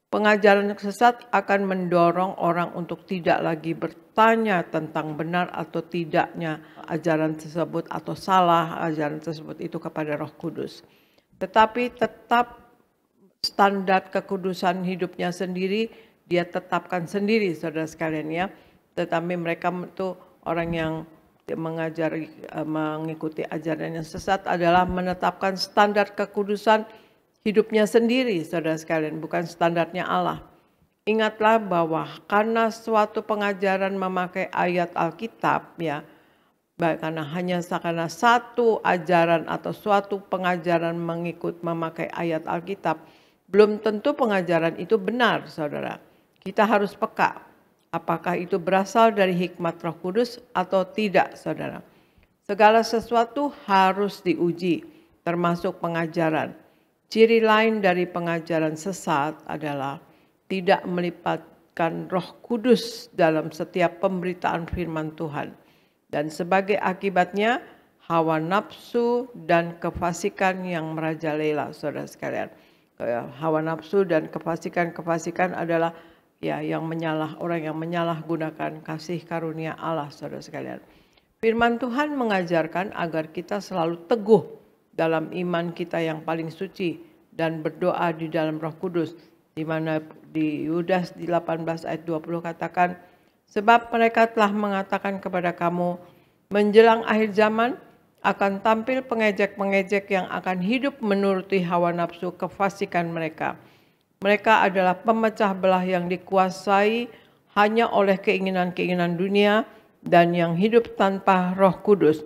Speaker 3: Pengajaran sesat akan mendorong orang untuk tidak lagi bertanya tentang benar atau tidaknya ajaran tersebut atau salah ajaran tersebut itu kepada Roh Kudus. Tetapi tetap standar kekudusan hidupnya sendiri dia tetapkan sendiri, saudara sekalian ya. Tetapi mereka itu orang yang mengikuti ajaran yang sesat adalah menetapkan standar kekudusan hidupnya sendiri, saudara sekalian, bukan standarnya Allah. Ingatlah bahwa karena suatu pengajaran memakai ayat Alkitab ya, karena satu ajaran atau suatu pengajaran memakai ayat Alkitab, belum tentu pengajaran itu benar, saudara. Kita harus peka. Apakah itu berasal dari hikmat Roh Kudus atau tidak, saudara? Segala sesuatu harus diuji, termasuk pengajaran. Ciri lain dari pengajaran sesat adalah tidak melibatkan Roh Kudus dalam setiap pemberitaan firman Tuhan. Dan sebagai akibatnya, hawa nafsu dan kefasikan yang merajalela, saudara sekalian. Hawa nafsu dan kefasikan adalah ya orang yang menyalahgunakan kasih karunia Allah, saudara sekalian. Firman Tuhan mengajarkan agar kita selalu teguh dalam iman kita yang paling suci dan berdoa di dalam Roh Kudus, di mana di Yudas 18 ayat 20 katakan, sebab mereka telah mengatakan kepada kamu, menjelang akhir zaman akan tampil pengejek-pengejek yang akan hidup menuruti hawa nafsu kefasikan mereka. Mereka adalah pemecah belah yang dikuasai hanya oleh keinginan-keinginan dunia dan yang hidup tanpa Roh Kudus.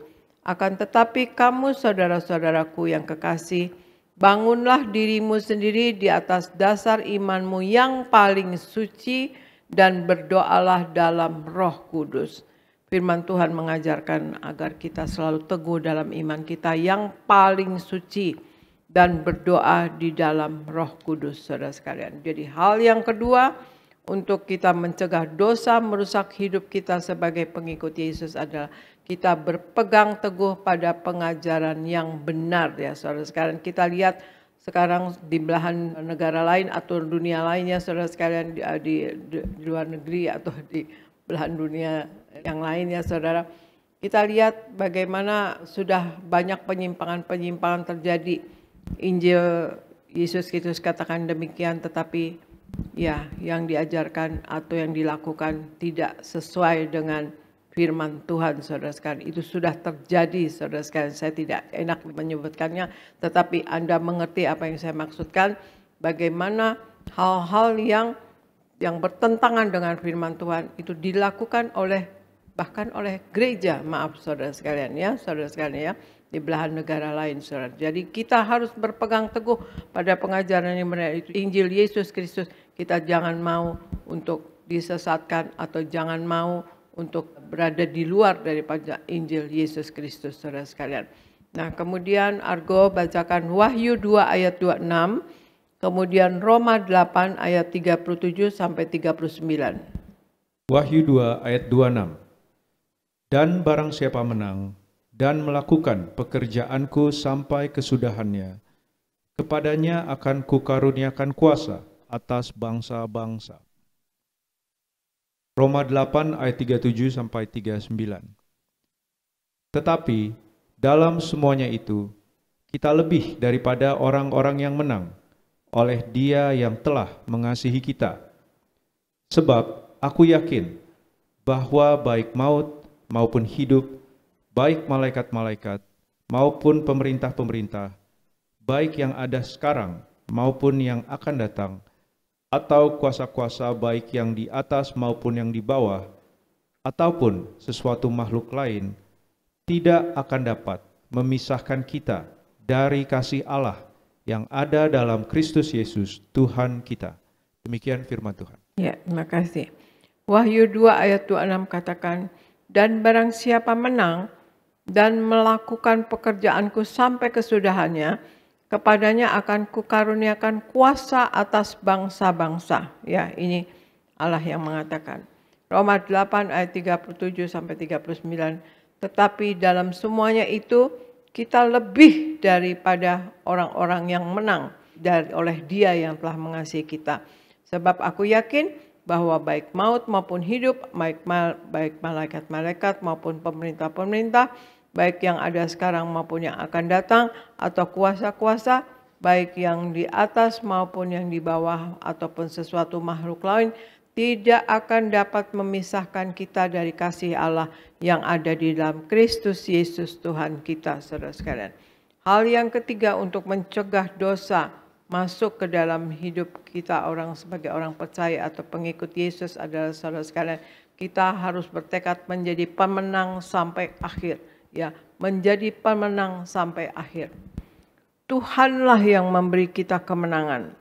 Speaker 3: Akan tetapi kamu saudara-saudaraku yang kekasih, bangunlah dirimu sendiri di atas dasar imanmu yang paling suci dan berdoalah dalam Roh Kudus. Firman Tuhan mengajarkan agar kita selalu teguh dalam iman kita yang paling suci dan berdoa di dalam Roh Kudus, saudara sekalian. Jadi hal yang kedua untuk kita mencegah dosa merusak hidup kita sebagai pengikut Yesus adalah kita berpegang teguh pada pengajaran yang benar ya saudara sekalian. Kita lihat sekarang di belahan negara lain atau dunia lainnya, saudara sekalian, di luar negeri atau di belahan dunia yang lainnya, saudara. Kita lihat bagaimana sudah banyak penyimpangan-penyimpangan terjadi. Injil Yesus Kristus katakan demikian, tetapi ya yang diajarkan atau yang dilakukan tidak sesuai dengan firman Tuhan, saudara sekalian. Itu sudah terjadi, saudara sekalian. Saya tidak enak menyebutkannya, tetapi Anda mengerti apa yang saya maksudkan. Bagaimana hal-hal yang bertentangan dengan firman Tuhan itu dilakukan bahkan oleh gereja, maaf saudara sekalian ya, saudara sekalian ya, di belahan negara lain, saudara. Jadi kita harus berpegang teguh pada pengajaran yang benar, itu Injil Yesus Kristus. Kita jangan mau untuk disesatkan atau jangan mau untuk berada di luar daripada Injil Yesus Kristus, saudara sekalian. Nah, kemudian Argo bacakan Wahyu 2 ayat 26, kemudian Roma 8 ayat 37 sampai 39.
Speaker 4: Wahyu 2 ayat 26. Dan barang siapa menang dan melakukan pekerjaanku sampai kesudahannya, kepadanya akan kukaruniakan kuasa atas bangsa-bangsa. Roma 8 ayat 37 sampai 39. Tetapi dalam semuanya itu kita lebih daripada orang-orang yang menang oleh Dia yang telah mengasihi kita. Sebab aku yakin bahwa baik maut maupun hidup, baik malaikat-malaikat maupun pemerintah-pemerintah, baik yang ada sekarang maupun yang akan datang, atau kuasa-kuasa baik yang di atas maupun yang di bawah, ataupun sesuatu makhluk lain, tidak akan dapat memisahkan kita dari kasih Allah yang ada dalam Kristus Yesus Tuhan kita. Demikian firman Tuhan.
Speaker 3: Ya, terima kasih. Wahyu 2 ayat 26 katakan, dan barang siapa menang dan melakukan pekerjaanku sampai kesudahannya, kepadanya akan kukaruniakan kuasa atas bangsa-bangsa. Ya, ini Allah yang mengatakan. Roma 8 ayat 37 sampai 39. Tetapi dalam semuanya itu kita lebih daripada orang-orang yang menang oleh Dia yang telah mengasihi kita. Sebab aku yakin bahwa baik maut maupun hidup, baik malaikat-malaikat maupun pemerintah-pemerintah, baik yang ada sekarang maupun yang akan datang, atau kuasa-kuasa, baik yang di atas maupun yang di bawah, ataupun sesuatu makhluk lain, tidak akan dapat memisahkan kita dari kasih Allah yang ada di dalam Kristus Yesus Tuhan kita, saudara sekalian. Hal yang ketiga untuk mencegah dosa masuk ke dalam hidup kita orang sebagai orang percaya atau pengikut Yesus adalah, saudara sekalian, kita harus bertekad menjadi pemenang sampai akhir. Ya, menjadi pemenang sampai akhir. Tuhanlah yang memberi kita kemenangan.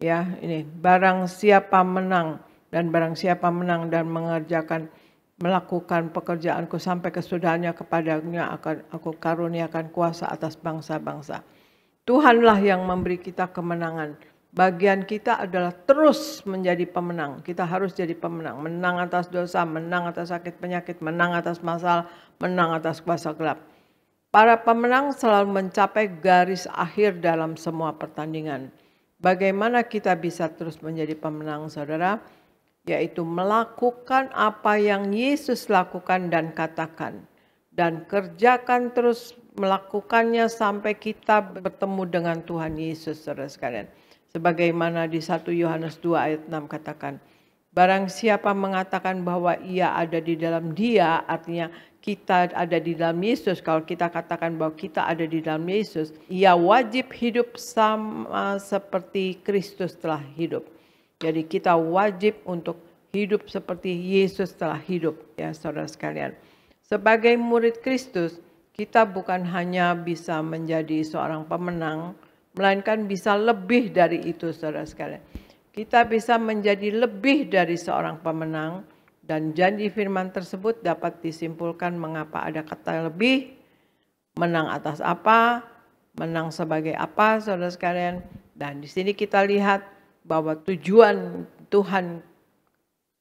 Speaker 3: Ya, ini barang siapa menang dan melakukan pekerjaanku sampai kesudahannya, kepadanya akan aku karuniakan kuasa atas bangsa-bangsa. Tuhanlah yang memberi kita kemenangan. Bagian kita adalah terus menjadi pemenang. Kita harus jadi pemenang. Menang atas dosa, menang atas sakit penyakit, menang atas masalah, menang atas kuasa gelap. Para pemenang selalu mencapai garis akhir dalam semua pertandingan. Bagaimana kita bisa terus menjadi pemenang, saudara? Yaitu melakukan apa yang Yesus lakukan dan katakan. Dan kerjakan terus melakukannya sampai kita bertemu dengan Tuhan Yesus, saudara sekalian. Sebagaimana di 1 Yohanes 2 ayat 6 katakan, barang siapa mengatakan bahwa ia ada di dalam Dia, artinya kita ada di dalam Yesus. Kalau kita katakan bahwa kita ada di dalam Yesus, ia wajib hidup sama seperti Kristus telah hidup. Jadi kita wajib untuk hidup seperti Yesus telah hidup, ya saudara sekalian. Sebagai murid Kristus, kita bukan hanya bisa menjadi seorang pemenang, melainkan bisa lebih dari itu, saudara sekalian. Kita bisa menjadi lebih dari seorang pemenang, dan janji firman tersebut dapat disimpulkan mengapa ada kata lebih, menang atas apa, menang sebagai apa, saudara sekalian. Dan di sini kita lihat bahwa tujuan Tuhan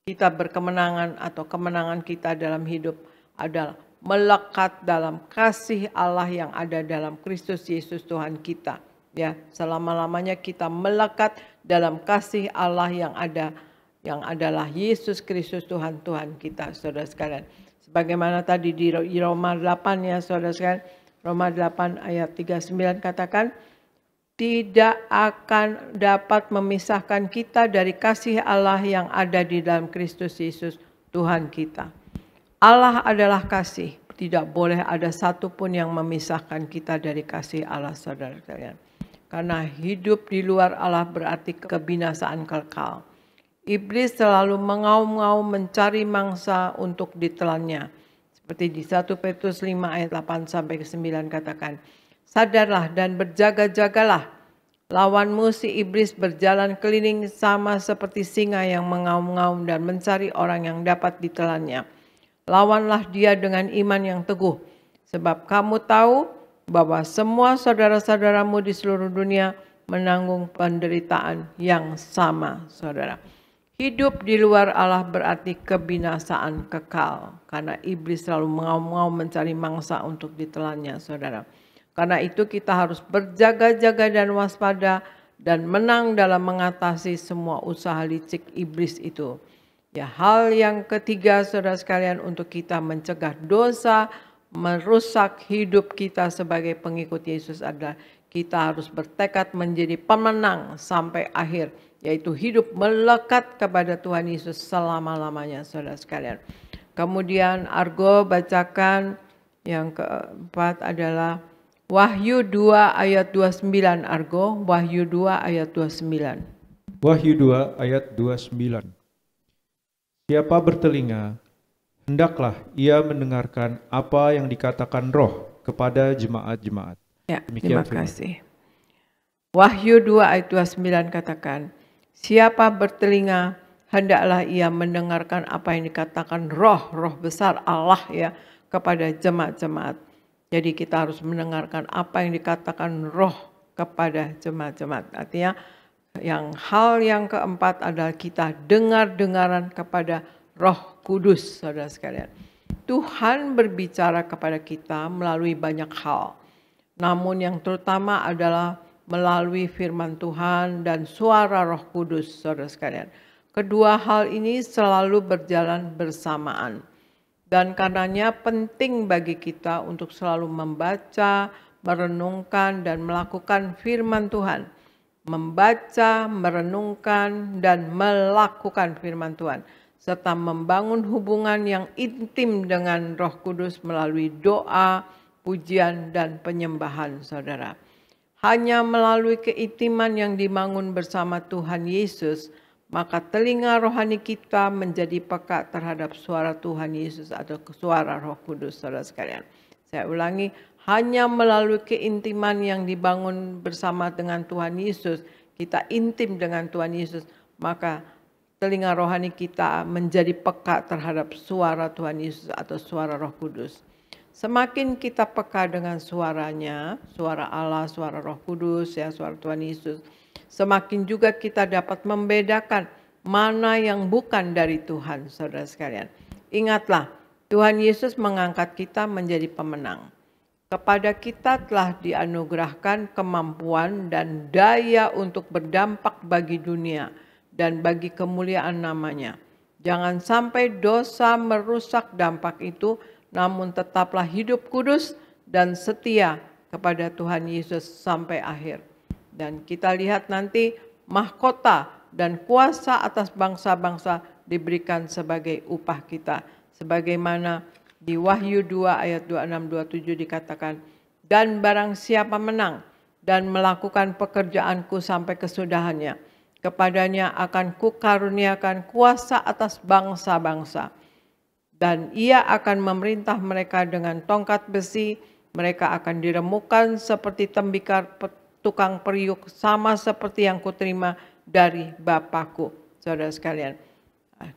Speaker 3: kita berkemenangan atau kemenangan kita dalam hidup adalah melekat dalam kasih Allah yang ada dalam Kristus Yesus Tuhan kita. Ya, selama-lamanya kita melekat dalam kasih Allah yang ada, yang adalah Yesus Kristus Tuhan kita, saudara sekalian. Sebagaimana tadi di Roma 8 ya, saudara sekalian. Roma 8 ayat 39 katakan, tidak akan dapat memisahkan kita dari kasih Allah yang ada di dalam Kristus Yesus Tuhan kita. Allah adalah kasih. Tidak boleh ada satupun yang memisahkan kita dari kasih Allah, saudara sekalian. Karena hidup di luar Allah berarti kebinasaan kekal. Iblis selalu mengaum-ngaum mencari mangsa untuk ditelannya. Seperti di 1 Petrus 5 ayat 8-9 katakan, sadarlah dan berjaga-jagalah. Lawanmu si iblis berjalan keliling sama seperti singa yang mengaum-ngaum dan mencari orang yang dapat ditelannya. Lawanlah dia dengan iman yang teguh. Sebab kamu tahu bahwa semua saudara-saudaramu di seluruh dunia menanggung penderitaan yang sama, saudara. Hidup di luar Allah berarti kebinasaan kekal. Karena iblis selalu mengaum-ngaum mencari mangsa untuk ditelannya, saudara. Karena itu kita harus berjaga-jaga dan waspada dan menang dalam mengatasi semua usaha licik iblis itu. Ya, hal yang ketiga, saudara sekalian, untuk kita mencegah dosa merusak hidup kita sebagai pengikut Yesus adalah kita harus bertekad menjadi pemenang sampai akhir, yaitu hidup melekat kepada Tuhan Yesus selama-lamanya, saudara sekalian. Kemudian Argo bacakan yang keempat adalah Wahyu 2 ayat 29 Argo, Wahyu 2 ayat 29.
Speaker 4: Wahyu 2 ayat 29. Siapa bertelinga, hendaklah ia mendengarkan apa yang dikatakan Roh kepada jemaat-jemaat.
Speaker 3: Ya,
Speaker 4: Demikian
Speaker 3: terima kasih. Wahyu 2 ayat 29 katakan, siapa bertelinga, hendaklah ia mendengarkan apa yang dikatakan Roh besar Allah ya kepada jemaat-jemaat. Jadi kita harus mendengarkan apa yang dikatakan Roh kepada jemaat-jemaat. Artinya hal yang keempat adalah kita dengar-dengaran kepada Roh Kudus, saudara sekalian. Tuhan berbicara kepada kita melalui banyak hal. Namun yang terutama adalah melalui firman Tuhan dan suara Roh Kudus, saudara sekalian. Kedua hal ini selalu berjalan bersamaan. Dan karenanya penting bagi kita untuk selalu membaca, merenungkan, dan melakukan firman Tuhan. Membaca, merenungkan, dan melakukan firman Tuhan. Serta membangun hubungan yang intim dengan Roh Kudus melalui doa, pujian, dan penyembahan, saudara. Hanya melalui keintiman yang dibangun bersama Tuhan Yesus, maka telinga rohani kita menjadi peka terhadap suara Tuhan Yesus atau suara Roh Kudus, saudara sekalian. Saya ulangi, hanya melalui keintiman yang dibangun bersama dengan Tuhan Yesus, kita intim dengan Tuhan Yesus, maka telinga rohani kita menjadi peka terhadap suara Tuhan Yesus atau suara Roh Kudus. Semakin kita peka dengan suaranya, suara Allah, suara Roh Kudus, ya suara Tuhan Yesus, semakin juga kita dapat membedakan mana yang bukan dari Tuhan, saudara sekalian. Ingatlah, Tuhan Yesus mengangkat kita menjadi pemenang. Kepada kita telah dianugerahkan kemampuan dan daya untuk berdampak bagi dunia dan bagi kemuliaan namanya. Jangan sampai dosa merusak dampak itu, namun tetaplah hidup kudus dan setia kepada Tuhan Yesus sampai akhir. Dan kita lihat nanti mahkota dan kuasa atas bangsa-bangsa diberikan sebagai upah kita. Sebagaimana di Wahyu 2 ayat 26-27 dikatakan, dan barang siapa menang dan melakukan pekerjaanku sampai kesudahannya, kepadanya akan kukaruniakan kuasa atas bangsa-bangsa. Dan ia akan memerintah mereka dengan tongkat besi, mereka akan diremukkan seperti tembikar tukang periuk, sama seperti yang kuterima dari Bapakku. Saudara sekalian,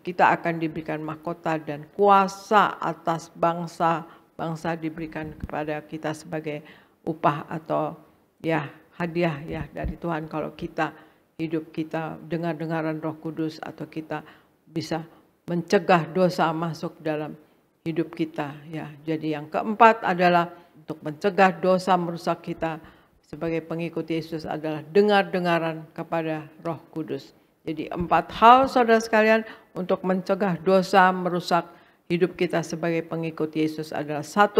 Speaker 3: kita akan diberikan mahkota dan kuasa atas bangsa diberikan kepada kita sebagai upah atau ya hadiah ya dari Tuhan kalau kita hidup kita dengar-dengaran Roh Kudus atau kita bisa mencegah dosa masuk dalam hidup kita ya. Jadi yang keempat adalah untuk mencegah dosa merusak kita sebagai pengikut Yesus adalah dengar-dengaran kepada Roh Kudus. Jadi 4 hal saudara sekalian untuk mencegah dosa merusak hidup kita sebagai pengikut Yesus adalah 1.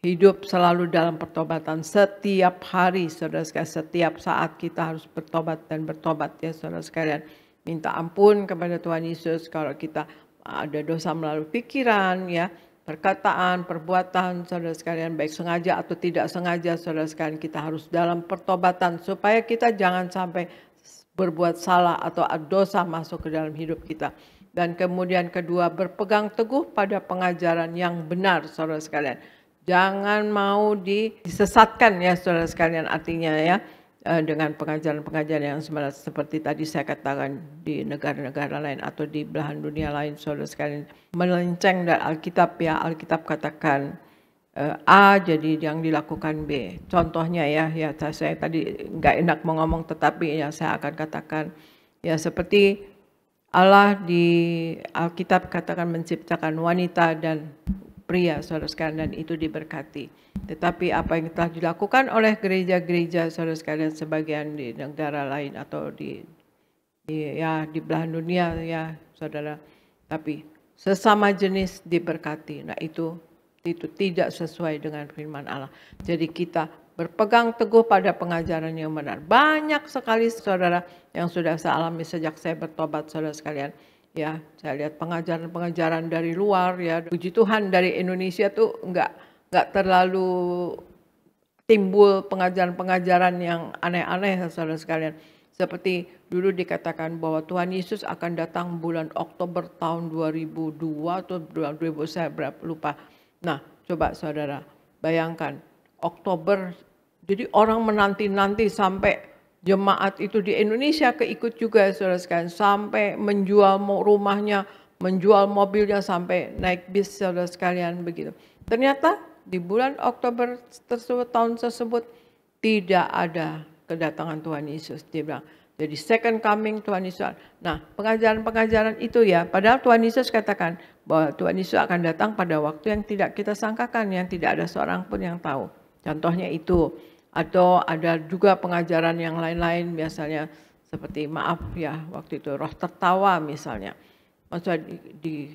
Speaker 3: Hidup selalu dalam pertobatan setiap hari saudara sekalian. Setiap saat kita harus bertobat dan bertobat ya saudara sekalian. Minta ampun kepada Tuhan Yesus kalau kita ada dosa melalui pikiran, ya, perkataan, perbuatan, saudara sekalian, baik sengaja atau tidak sengaja, saudara sekalian, kita harus dalam pertobatan supaya kita jangan sampai berbuat salah atau dosa masuk ke dalam hidup kita. Dan kemudian kedua, berpegang teguh pada pengajaran yang benar, saudara sekalian. Jangan mau disesatkan ya saudara sekalian, artinya ya. Dengan pengajaran-pengajaran yang seperti tadi saya katakan di negara-negara lain atau di belahan dunia lain, saudara sekalian, melenceng dari Alkitab ya. Alkitab katakan A, jadi yang dilakukan B. Contohnya ya saya tadi nggak enak mau ngomong, tetapi ya saya akan katakan ya seperti Allah di Alkitab katakan menciptakan wanita dan pria, saudara sekalian, dan itu diberkati. Tetapi apa yang telah dilakukan oleh gereja-gereja, saudara sekalian, sebagian di negara lain atau di belahan dunia ya, saudara. Tapi sesama jenis diberkati. Nah itu tidak sesuai dengan firman Allah. Jadi kita berpegang teguh pada pengajaran yang benar. Banyak sekali saudara yang sudah saya alami sejak saya bertobat, saudara sekalian. Ya, saya lihat pengajaran-pengajaran dari luar ya. Puji Tuhan dari Indonesia tuh nggak terlalu timbul pengajaran-pengajaran yang aneh-aneh saudara sekalian. Seperti dulu dikatakan bahwa Tuhan Yesus akan datang bulan Oktober tahun 2002 atau 2000 saya lupa. Nah, coba saudara bayangkan Oktober, jadi orang menanti-nanti sampai jemaat itu di Indonesia keikut juga saudara sekalian, sampai menjual rumahnya, menjual mobilnya, sampai naik bis saudara sekalian begitu. Ternyata di bulan Oktober tersebut, tahun tersebut tidak ada kedatangan Tuhan Yesus. Dia bilang, jadi second coming Tuhan Yesus. Nah, pengajaran-pengajaran itu ya, padahal Tuhan Yesus katakan bahwa Tuhan Yesus akan datang pada waktu yang tidak kita sangkakan, yang tidak ada seorang pun yang tahu. Contohnya itu. Atau ada juga pengajaran yang lain-lain, misalnya seperti maaf ya, waktu itu roh tertawa misalnya. Maksudnya di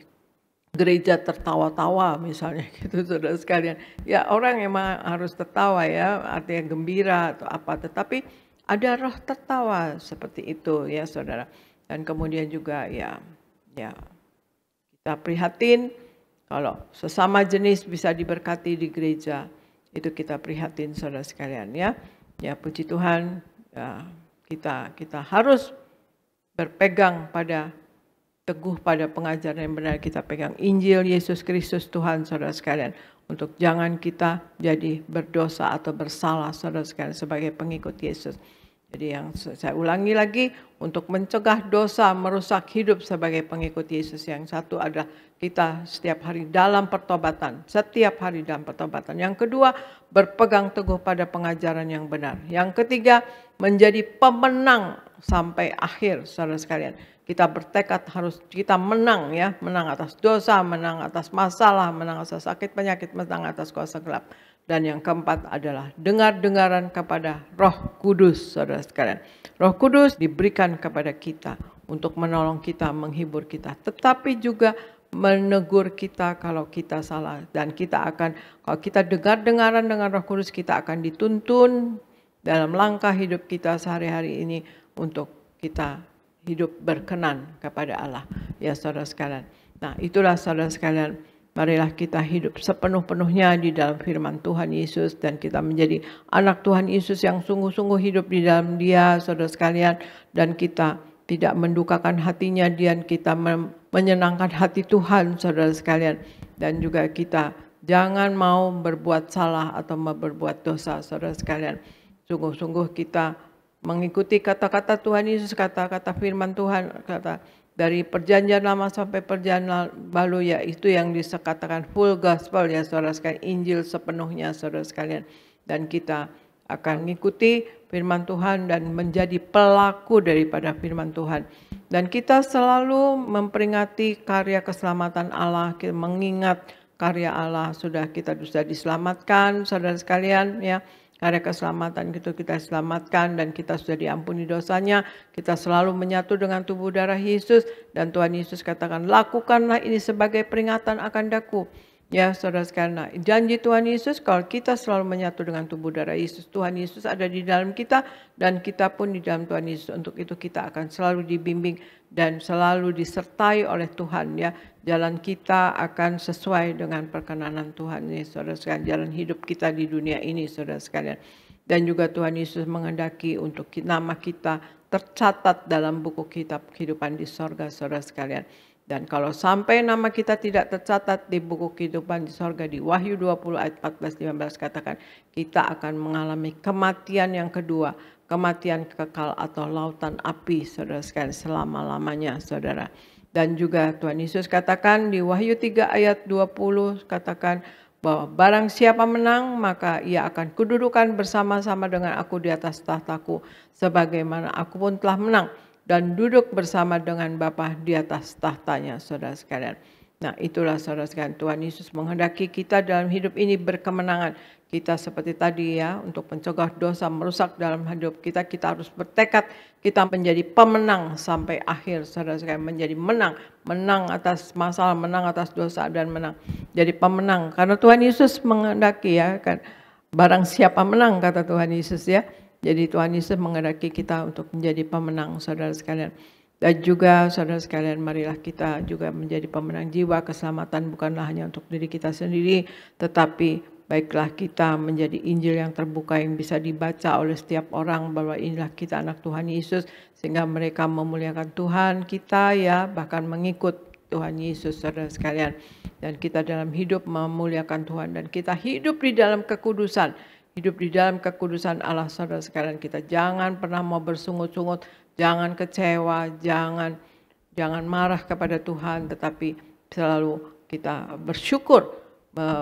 Speaker 3: gereja tertawa-tawa misalnya gitu saudara sekalian. Ya orang emang harus tertawa ya, artinya gembira atau apa. Tetapi ada roh tertawa seperti itu ya saudara. Dan kemudian juga ya kita prihatin kalau sesama jenis bisa diberkati di gereja. Itu kita prihatin saudara sekalian ya. Ya puji Tuhan ya, kita harus berpegang pada teguh pada pengajaran yang benar. Kita pegang Injil Yesus Kristus Tuhan saudara sekalian. Untuk jangan kita jadi berdosa atau bersalah saudara sekalian sebagai pengikut Yesus. Jadi yang saya ulangi lagi, untuk mencegah dosa merusak hidup sebagai pengikut Yesus, yang satu adalah kita setiap hari dalam pertobatan. Setiap hari dalam pertobatan. Yang kedua, berpegang teguh pada pengajaran yang benar. Yang ketiga, menjadi pemenang sampai akhir saudara sekalian. Kita bertekad harus kita menang ya, menang atas dosa, menang atas masalah, menang atas sakit penyakit, menang atas kuasa gelap. Dan yang keempat adalah dengar-dengaran kepada Roh Kudus, saudara sekalian. Roh Kudus diberikan kepada kita untuk menolong kita, menghibur kita, tetapi juga menegur kita kalau kita salah. Dan kita akan, kalau kita dengar-dengaran dengan Roh Kudus, kita akan dituntun dalam langkah hidup kita sehari-hari ini untuk kita hidup berkenan kepada Allah. Ya saudara sekalian. Nah itulah saudara sekalian. Marilah kita hidup sepenuh-penuhnya di dalam firman Tuhan Yesus. Dan kita menjadi anak Tuhan Yesus yang sungguh-sungguh hidup di dalam Dia, saudara sekalian. Dan kita tidak mendukakan hatinya, dan kita menyenangkan hati Tuhan, saudara sekalian. Dan juga kita jangan mau berbuat salah atau berbuat dosa, saudara sekalian. Sungguh-sungguh kita mengikuti kata-kata Tuhan Yesus, kata-kata firman Tuhan, kata dari perjanjian lama sampai perjanjian baru, ya itu yang dikatakan full gospel ya saudara sekalian, Injil sepenuhnya saudara sekalian. Dan kita akan mengikuti firman Tuhan dan menjadi pelaku daripada firman Tuhan. Dan kita selalu memperingati karya keselamatan Allah, kita mengingat karya Allah, kita sudah diselamatkan saudara sekalian ya. Karya keselamatan itu kita selamatkan dan kita sudah diampuni dosanya. Kita selalu menyatu dengan tubuh darah Yesus. Dan Tuhan Yesus katakan, lakukanlah ini sebagai peringatan akan daku. Ya saudara sekalian, nah, janji Tuhan Yesus kalau kita selalu menyatu dengan tubuh darah Yesus, Tuhan Yesus ada di dalam kita dan kita pun di dalam Tuhan Yesus. Untuk itu kita akan selalu dibimbing dan selalu disertai oleh Tuhan ya. Jalan kita akan sesuai dengan perkenanan Tuhan ya saudara sekalian. Jalan hidup kita di dunia ini saudara sekalian. Dan juga Tuhan Yesus menghendaki untuk nama kita tercatat dalam buku kitab kehidupan di sorga saudara sekalian. Dan kalau sampai nama kita tidak tercatat di buku kehidupan di sorga, di Wahyu 20 ayat 14-15 katakan, kita akan mengalami kematian yang kedua, kematian kekal atau lautan api saudara sekalian selama-lamanya saudara. Dan juga Tuhan Yesus katakan di Wahyu 3 ayat 20 katakan bahwa barang siapa menang maka ia akan kududukan bersama-sama dengan aku di atas tahtaku sebagaimana aku pun telah menang dan duduk bersama dengan Bapa di atas tahtanya saudara sekalian. Nah itulah saudara sekalian, Tuhan Yesus menghendaki kita dalam hidup ini berkemenangan. Kita seperti tadi ya, untuk mencegah dosa merusak dalam hidup kita, kita harus bertekad kita menjadi pemenang sampai akhir saudara sekalian. Menjadi menang atas masalah, menang atas dosa dan menang. Jadi pemenang, karena Tuhan Yesus menghendaki ya kan, barang siapa menang kata Tuhan Yesus ya. Jadi Tuhan Yesus menghendaki kita untuk menjadi pemenang saudara sekalian. Dan juga saudara sekalian, marilah kita juga menjadi pemenang jiwa. Keselamatan bukanlah hanya untuk diri kita sendiri, tetapi baiklah kita menjadi Injil yang terbuka yang bisa dibaca oleh setiap orang bahwa inilah kita anak Tuhan Yesus, sehingga mereka memuliakan Tuhan kita ya, bahkan mengikut Tuhan Yesus saudara sekalian. Dan kita dalam hidup memuliakan Tuhan dan kita hidup di dalam kekudusan. Hidup di dalam kekudusan Allah saudara sekalian. Kita jangan pernah mau bersungut-sungut, jangan kecewa, jangan marah kepada Tuhan, tetapi selalu kita bersyukur,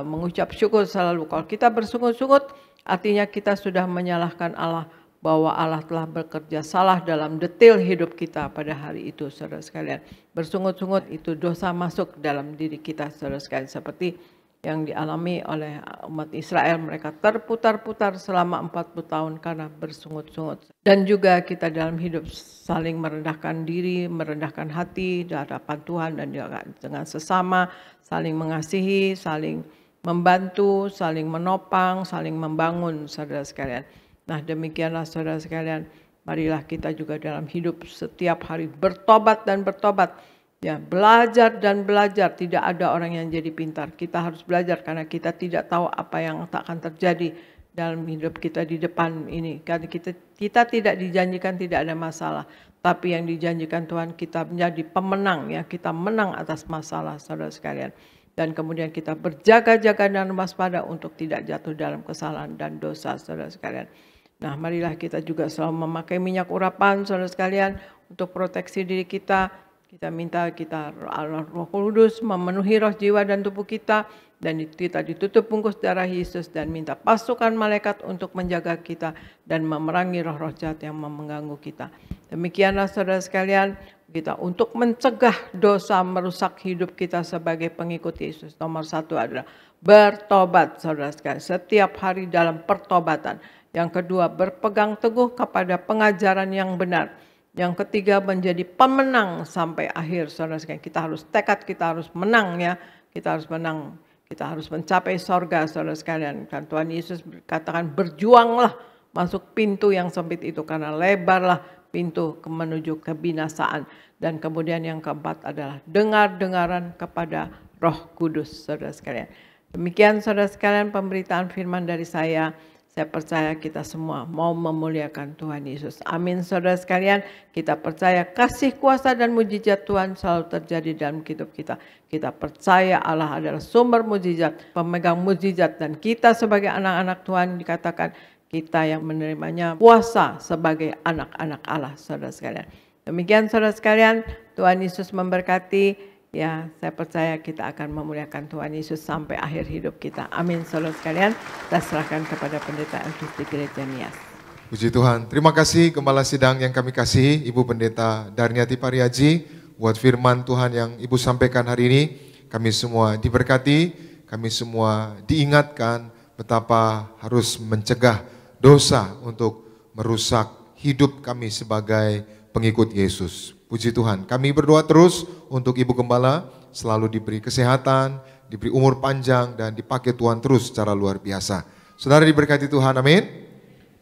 Speaker 3: mengucap syukur selalu. Kalau kita bersungut-sungut, artinya kita sudah menyalahkan Allah, bahwa Allah telah bekerja salah dalam detail hidup kita pada hari itu, saudara sekalian. Bersungut-sungut itu dosa masuk dalam diri kita, saudara sekalian. Seperti yang dialami oleh umat Israel, mereka terputar-putar selama 40 tahun karena bersungut-sungut. Dan juga kita dalam hidup saling merendahkan diri, merendahkan hati di hadapan Tuhan dan juga dengan sesama, saling mengasihi, saling membantu, saling menopang, saling membangun, saudara sekalian. Nah, demikianlah saudara sekalian, marilah kita juga dalam hidup setiap hari bertobat dan bertobat. Ya, belajar dan belajar. Tidak ada orang yang jadi pintar. Kita harus belajar karena kita tidak tahu apa yang akan terjadi dalam hidup kita di depan ini. Karena kita tidak dijanjikan tidak ada masalah, tapi yang dijanjikan Tuhan kita menjadi pemenang ya, kita menang atas masalah saudara sekalian. Dan kemudian kita berjaga-jaga dan waspada untuk tidak jatuh dalam kesalahan dan dosa saudara sekalian. Nah, marilah kita juga selalu memakai minyak urapan saudara sekalian untuk proteksi diri kita. Kita minta Roh Kudus memenuhi roh, jiwa dan tubuh kita, dan kita ditutup bungkus darah Yesus, dan minta pasukan malaikat untuk menjaga kita dan memerangi roh-roh jahat yang mengganggu kita. Demikianlah saudara sekalian, kita untuk mencegah dosa merusak hidup kita sebagai pengikut Yesus. Nomor 1 adalah bertobat saudara sekalian, setiap hari dalam pertobatan. Yang kedua, berpegang teguh kepada pengajaran yang benar. Yang ketiga, menjadi pemenang sampai akhir saudara sekalian. Kita harus tekad, kita harus menang ya. Kita harus menang, kita harus mencapai sorga saudara sekalian. Kan Tuhan Yesus katakan berjuanglah masuk pintu yang sempit itu, karena lebarlah pintu menuju kebinasaan. Dan kemudian yang keempat adalah dengar-dengaran kepada Roh Kudus saudara sekalian. Demikian saudara sekalian pemberitaan firman dari saya. Saya percaya kita semua mau memuliakan Tuhan Yesus. Amin saudara sekalian. Kita percaya kasih kuasa dan mujizat Tuhan selalu terjadi dalam hidup kita. Kita percaya Allah adalah sumber mujizat, pemegang mujizat. Dan kita sebagai anak-anak Tuhan dikatakan kita yang menerimanya puasa sebagai anak-anak Allah saudara sekalian. Demikian saudara sekalian, Tuhan Yesus memberkati. Ya, saya percaya kita akan memuliakan Tuhan Yesus sampai akhir hidup kita. Amin, saudara sekalian. Kita serahkan kepada Pendeta Elvis di Gereja Nias.
Speaker 5: Puji Tuhan. Terima kasih Gembala Sidang yang kami kasihi, Ibu Pendeta Darniati Pariaji, buat firman Tuhan yang Ibu sampaikan hari ini. Kami semua diberkati, kami semua diingatkan betapa harus mencegah dosa untuk merusak hidup kami sebagai pengikut Yesus. Puji Tuhan, kami berdoa terus untuk Ibu Gembala selalu diberi kesehatan, diberi umur panjang, dan dipakai Tuhan terus secara luar biasa. Saudara diberkati Tuhan, amin.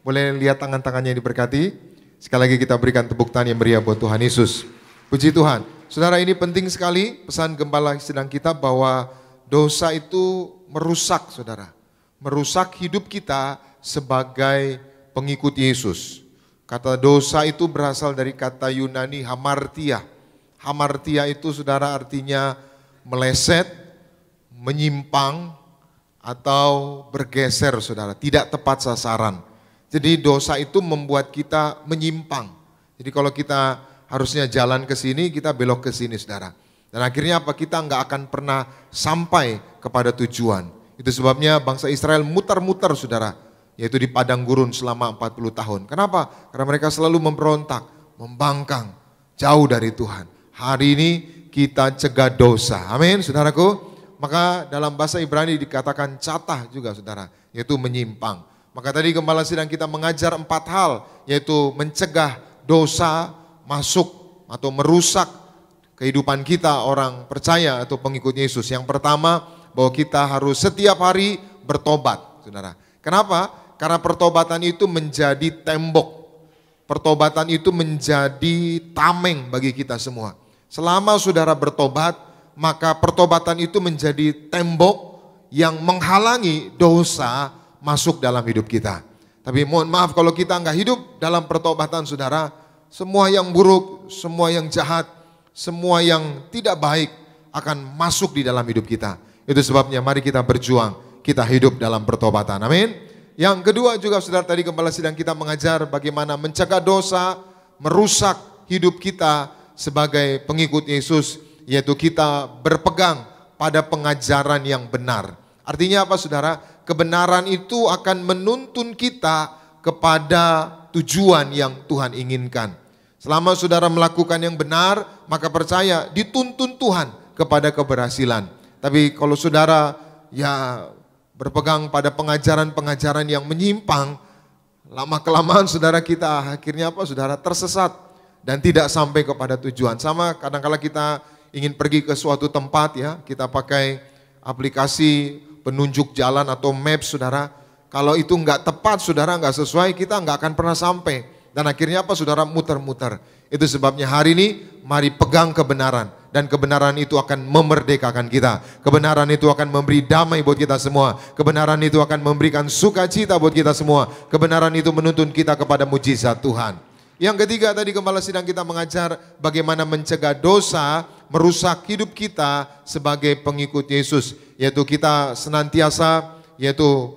Speaker 5: Boleh lihat tangan-tangannya yang diberkati. Sekali lagi kita berikan tepuk tangan yang meriah buat Tuhan Yesus. Puji Tuhan. Saudara, ini penting sekali pesan Gembala Sidang kita bahwa dosa itu merusak saudara. Merusak hidup kita sebagai pengikut Yesus. Kata dosa itu berasal dari kata Yunani hamartia. Hamartia itu saudara artinya meleset, menyimpang, atau bergeser saudara. Tidak tepat sasaran. Jadi dosa itu membuat kita menyimpang. Jadi kalau kita harusnya jalan ke sini, kita belok ke sini saudara. Dan akhirnya apa? Kita nggak akan pernah sampai kepada tujuan. Itu sebabnya bangsa Israel muter-muter saudara. Yaitu di padang gurun selama 40 tahun. Kenapa? Karena mereka selalu memberontak, membangkang, jauh dari Tuhan. Hari ini kita cegah dosa. Amin, saudaraku. Maka dalam bahasa Ibrani dikatakan catah juga saudara, yaitu menyimpang. Maka tadi Gembala Sidang kita mengajar 4 hal, yaitu mencegah dosa masuk atau merusak kehidupan kita orang percaya atau pengikut Yesus. Yang pertama, bahwa kita harus setiap hari bertobat, saudara. Kenapa? Karena pertobatan itu menjadi tembok. pertobatan itu menjadi tameng bagi kita semua. Selama saudara bertobat, maka pertobatan itu menjadi tembok yang menghalangi dosa masuk dalam hidup kita. Tapi mohon maaf kalau kita nggak hidup dalam pertobatan saudara, semua yang buruk, semua yang jahat, semua yang tidak baik akan masuk di dalam hidup kita. Itu sebabnya mari kita berjuang, kita hidup dalam pertobatan. Amin. Yang kedua juga saudara, tadi Gembala Sidang kita mengajar bagaimana mencegah dosa merusak hidup kita sebagai pengikut Yesus, yaitu kita berpegang pada pengajaran yang benar. Artinya apa saudara? Kebenaran itu akan menuntun kita kepada tujuan yang Tuhan inginkan. Selama saudara melakukan yang benar, maka percaya dituntun Tuhan kepada keberhasilan. Tapi kalau saudara berpegang pada pengajaran-pengajaran yang menyimpang, lama-kelamaan saudara kita akhirnya apa saudara? Tersesat dan tidak sampai kepada tujuan. Sama kadang-kala kita ingin pergi ke suatu tempat ya, kita pakai aplikasi penunjuk jalan atau map saudara. Kalau itu enggak tepat saudara, enggak sesuai, kita enggak akan pernah sampai. Dan akhirnya apa saudara? Muter-muter. Itu sebabnya hari ini mari pegang kebenaran. Dan kebenaran itu akan memerdekakan kita. Kebenaran itu akan memberi damai buat kita semua. Kebenaran itu akan memberikan sukacita buat kita semua. Kebenaran itu menuntun kita kepada mujizat Tuhan. Yang ketiga tadi Gembala Sidang kita mengajar bagaimana mencegah dosa merusak hidup kita sebagai pengikut Yesus. Yaitu kita senantiasa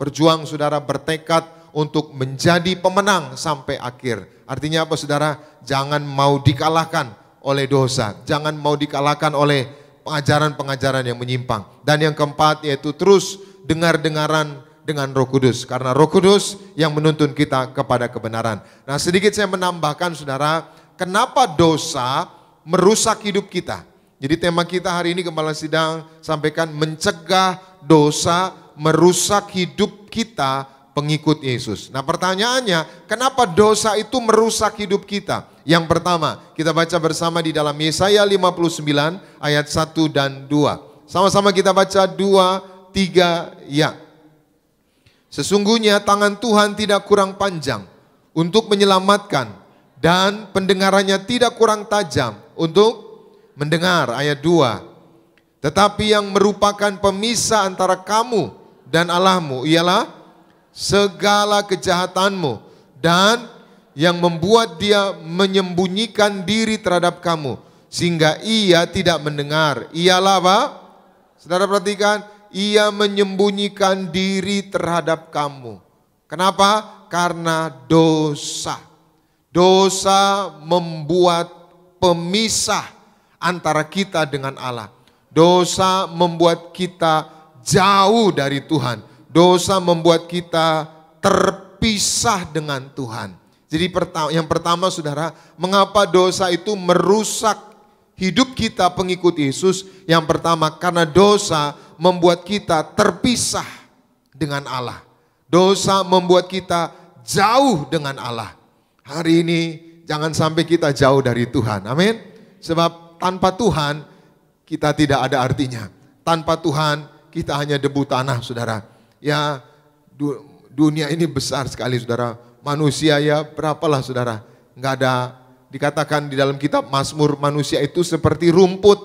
Speaker 5: berjuang saudara, bertekad untuk menjadi pemenang sampai akhir. Artinya apa saudara? Jangan mau dikalahkan oleh dosa, jangan mau dikalahkan oleh pengajaran-pengajaran yang menyimpang. Dan yang keempat yaitu terus dengar-dengaran dengan Roh Kudus, karena Roh Kudus yang menuntun kita kepada kebenaran. Nah, sedikit saya menambahkan saudara, kenapa dosa merusak hidup kita. Jadi tema kita hari ini Gembala Sidang sampaikan mencegah dosa merusak hidup kita pengikut Yesus. Nah, pertanyaannya, kenapa dosa itu merusak hidup kita? Yang pertama, kita baca bersama di dalam Yesaya 59 ayat 1 dan 2. Sama-sama kita baca 2, 3, ya. Sesungguhnya tangan Tuhan tidak kurang panjang untuk menyelamatkan dan pendengarannya tidak kurang tajam untuk mendengar. Ayat 2. Tetapi yang merupakan pemisah antara kamu dan Allahmu ialah segala kejahatanmu, dan yang membuat dia menyembunyikan diri terhadap kamu sehingga ia tidak mendengar. Ialah apa? Saudara perhatikan, ia menyembunyikan diri terhadap kamu. Kenapa? Karena dosa. Dosa membuat pemisah antara kita dengan Allah. Dosa membuat kita jauh dari Tuhan. Dosa membuat kita terpisah dengan Tuhan. Jadi yang pertama saudara, mengapa dosa itu merusak hidup kita pengikut Yesus? Yang pertama, karena dosa membuat kita terpisah dengan Allah. Dosa membuat kita jauh dengan Allah. Hari ini jangan sampai kita jauh dari Tuhan. Amin. Sebab tanpa Tuhan kita tidak ada artinya. Tanpa Tuhan kita hanya debu tanah saudara. Ya, dunia ini besar sekali saudara. Manusia ya berapalah saudara, nggak ada, dikatakan di dalam kitab Mazmur, manusia itu seperti rumput,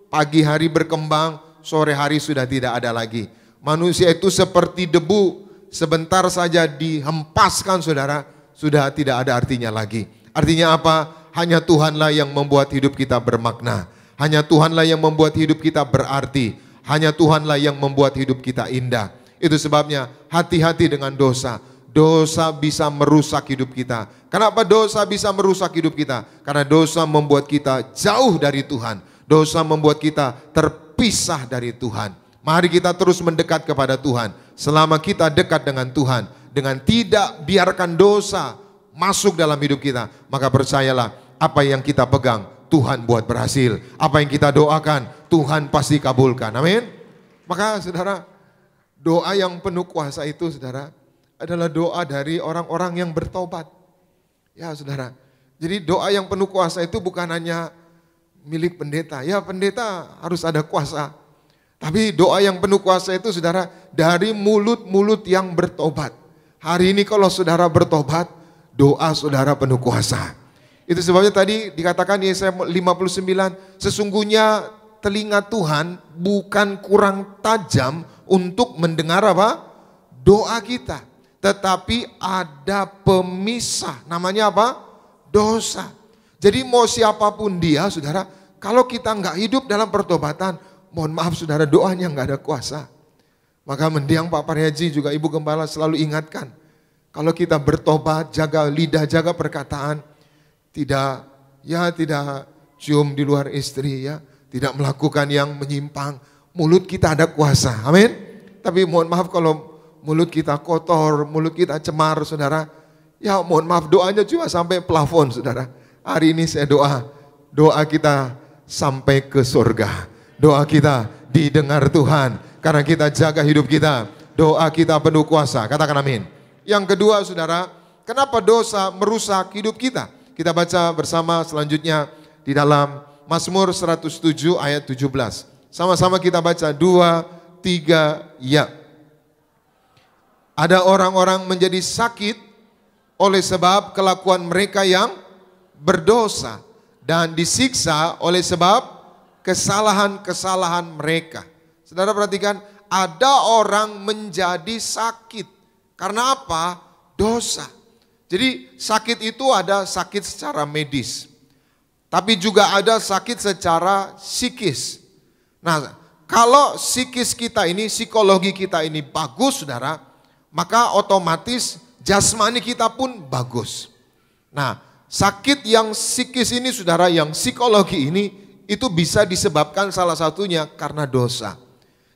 Speaker 5: pagi hari berkembang, sore hari sudah tidak ada lagi. Manusia itu seperti debu, sebentar saja dihempaskan saudara, sudah tidak ada artinya lagi. Artinya apa? Hanya Tuhanlah yang membuat hidup kita bermakna. Hanya Tuhanlah yang membuat hidup kita berarti. Hanya Tuhanlah yang membuat hidup kita indah. Itu sebabnya hati-hati dengan dosa. Dosa bisa merusak hidup kita. Kenapa dosa bisa merusak hidup kita? Karena dosa membuat kita jauh dari Tuhan. Dosa membuat kita terpisah dari Tuhan. Mari kita terus mendekat kepada Tuhan. Selama kita dekat dengan Tuhan, dengan tidak biarkan dosa masuk dalam hidup kita, maka percayalah, apa yang kita pegang Tuhan buat berhasil. Apa yang kita doakan Tuhan pasti kabulkan. Amin. Maka saudara, doa yang penuh kuasa itu saudara adalah doa dari orang-orang yang bertobat. Ya saudara, jadi doa yang penuh kuasa itu bukan hanya milik pendeta. Ya pendeta harus ada kuasa. Tapi doa yang penuh kuasa itu saudara dari mulut-mulut yang bertobat. Hari ini kalau saudara bertobat, doa saudara penuh kuasa. Itu sebabnya tadi dikatakan di Yesaya 59, sesungguhnya telinga Tuhan bukan kurang tajam untuk mendengar apa? Doa kita. Tetapi ada pemisah, namanya apa? Dosa. Jadi mau siapapun dia, saudara, kalau kita nggak hidup dalam pertobatan, mohon maaf saudara, doanya nggak ada kuasa. Maka mendiang Pak Pariaji juga Ibu Gembala selalu ingatkan, kalau kita bertobat, jaga lidah, jaga perkataan, tidak cium di luar istri, ya, tidak melakukan yang menyimpang, mulut kita ada kuasa, amin. Tapi mohon maaf kalau mulut kita kotor, mulut kita cemar, saudara, ya mohon maaf doanya cuma sampai plafon, saudara. Hari ini saya doa kita sampai ke surga, doa kita didengar Tuhan, karena kita jaga hidup kita, doa kita penuh kuasa, katakan amin. Yang kedua saudara, kenapa dosa merusak hidup kita? Kita baca bersama selanjutnya di dalam Mazmur 107 ayat 17. Sama-sama kita baca 2, 3, ya. Ada orang-orang menjadi sakit oleh sebab kelakuan mereka yang berdosa dan disiksa oleh sebab kesalahan-kesalahan mereka. Saudara perhatikan, ada orang menjadi sakit. Karena apa? Dosa. Jadi sakit itu ada sakit secara medis. Tapi juga ada sakit secara psikis. Nah, kalau psikis kita ini, psikologi kita ini bagus saudara, maka otomatis jasmani kita pun bagus. Nah, sakit yang psikis ini saudara, yang psikologi ini, itu bisa disebabkan salah satunya karena dosa.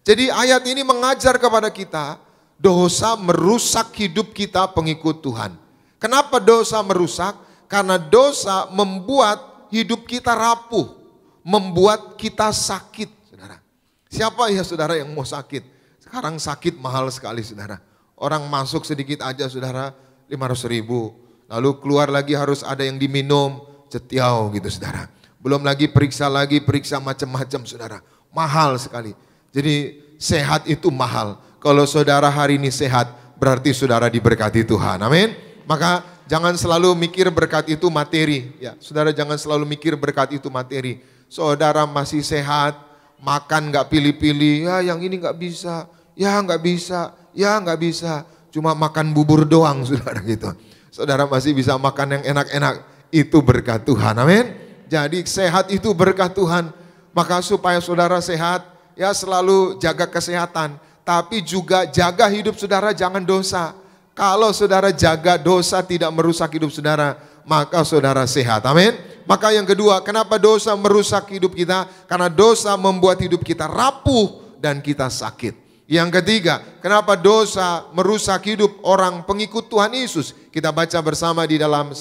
Speaker 5: Jadi ayat ini mengajar kepada kita, dosa merusak hidup kita pengikut Tuhan. Kenapa dosa merusak? Karena dosa membuat hidup kita rapuh, membuat kita sakit, saudara. Siapa ya saudara yang mau sakit? Sekarang sakit mahal sekali saudara. Orang masuk sedikit aja saudara 500.000, lalu keluar lagi harus ada yang diminum, cetiau gitu saudara. Belum lagi periksa macam-macam saudara. Mahal sekali. Jadi sehat itu mahal. Kalau saudara hari ini sehat, berarti saudara diberkati Tuhan. Amin. Maka jangan selalu mikir berkat itu materi. Ya, saudara jangan selalu mikir berkat itu materi. Saudara masih sehat, makan nggak pilih-pilih. Ya yang ini nggak bisa, ya nggak bisa, ya nggak bisa. Cuma makan bubur doang saudara gitu. Saudara masih bisa makan yang enak-enak. Itu berkat Tuhan. Amin. Jadi sehat itu berkat Tuhan. Maka supaya saudara sehat, ya selalu jaga kesehatan. Tapi juga jaga hidup saudara, jangan dosa. Kalau saudara jaga dosa tidak merusak hidup saudara, maka saudara sehat. Amin. Maka yang kedua, kenapa dosa merusak hidup kita? Karena dosa membuat hidup kita rapuh dan kita sakit. Yang ketiga, kenapa dosa merusak hidup orang pengikut Tuhan Yesus? Kita baca bersama di dalam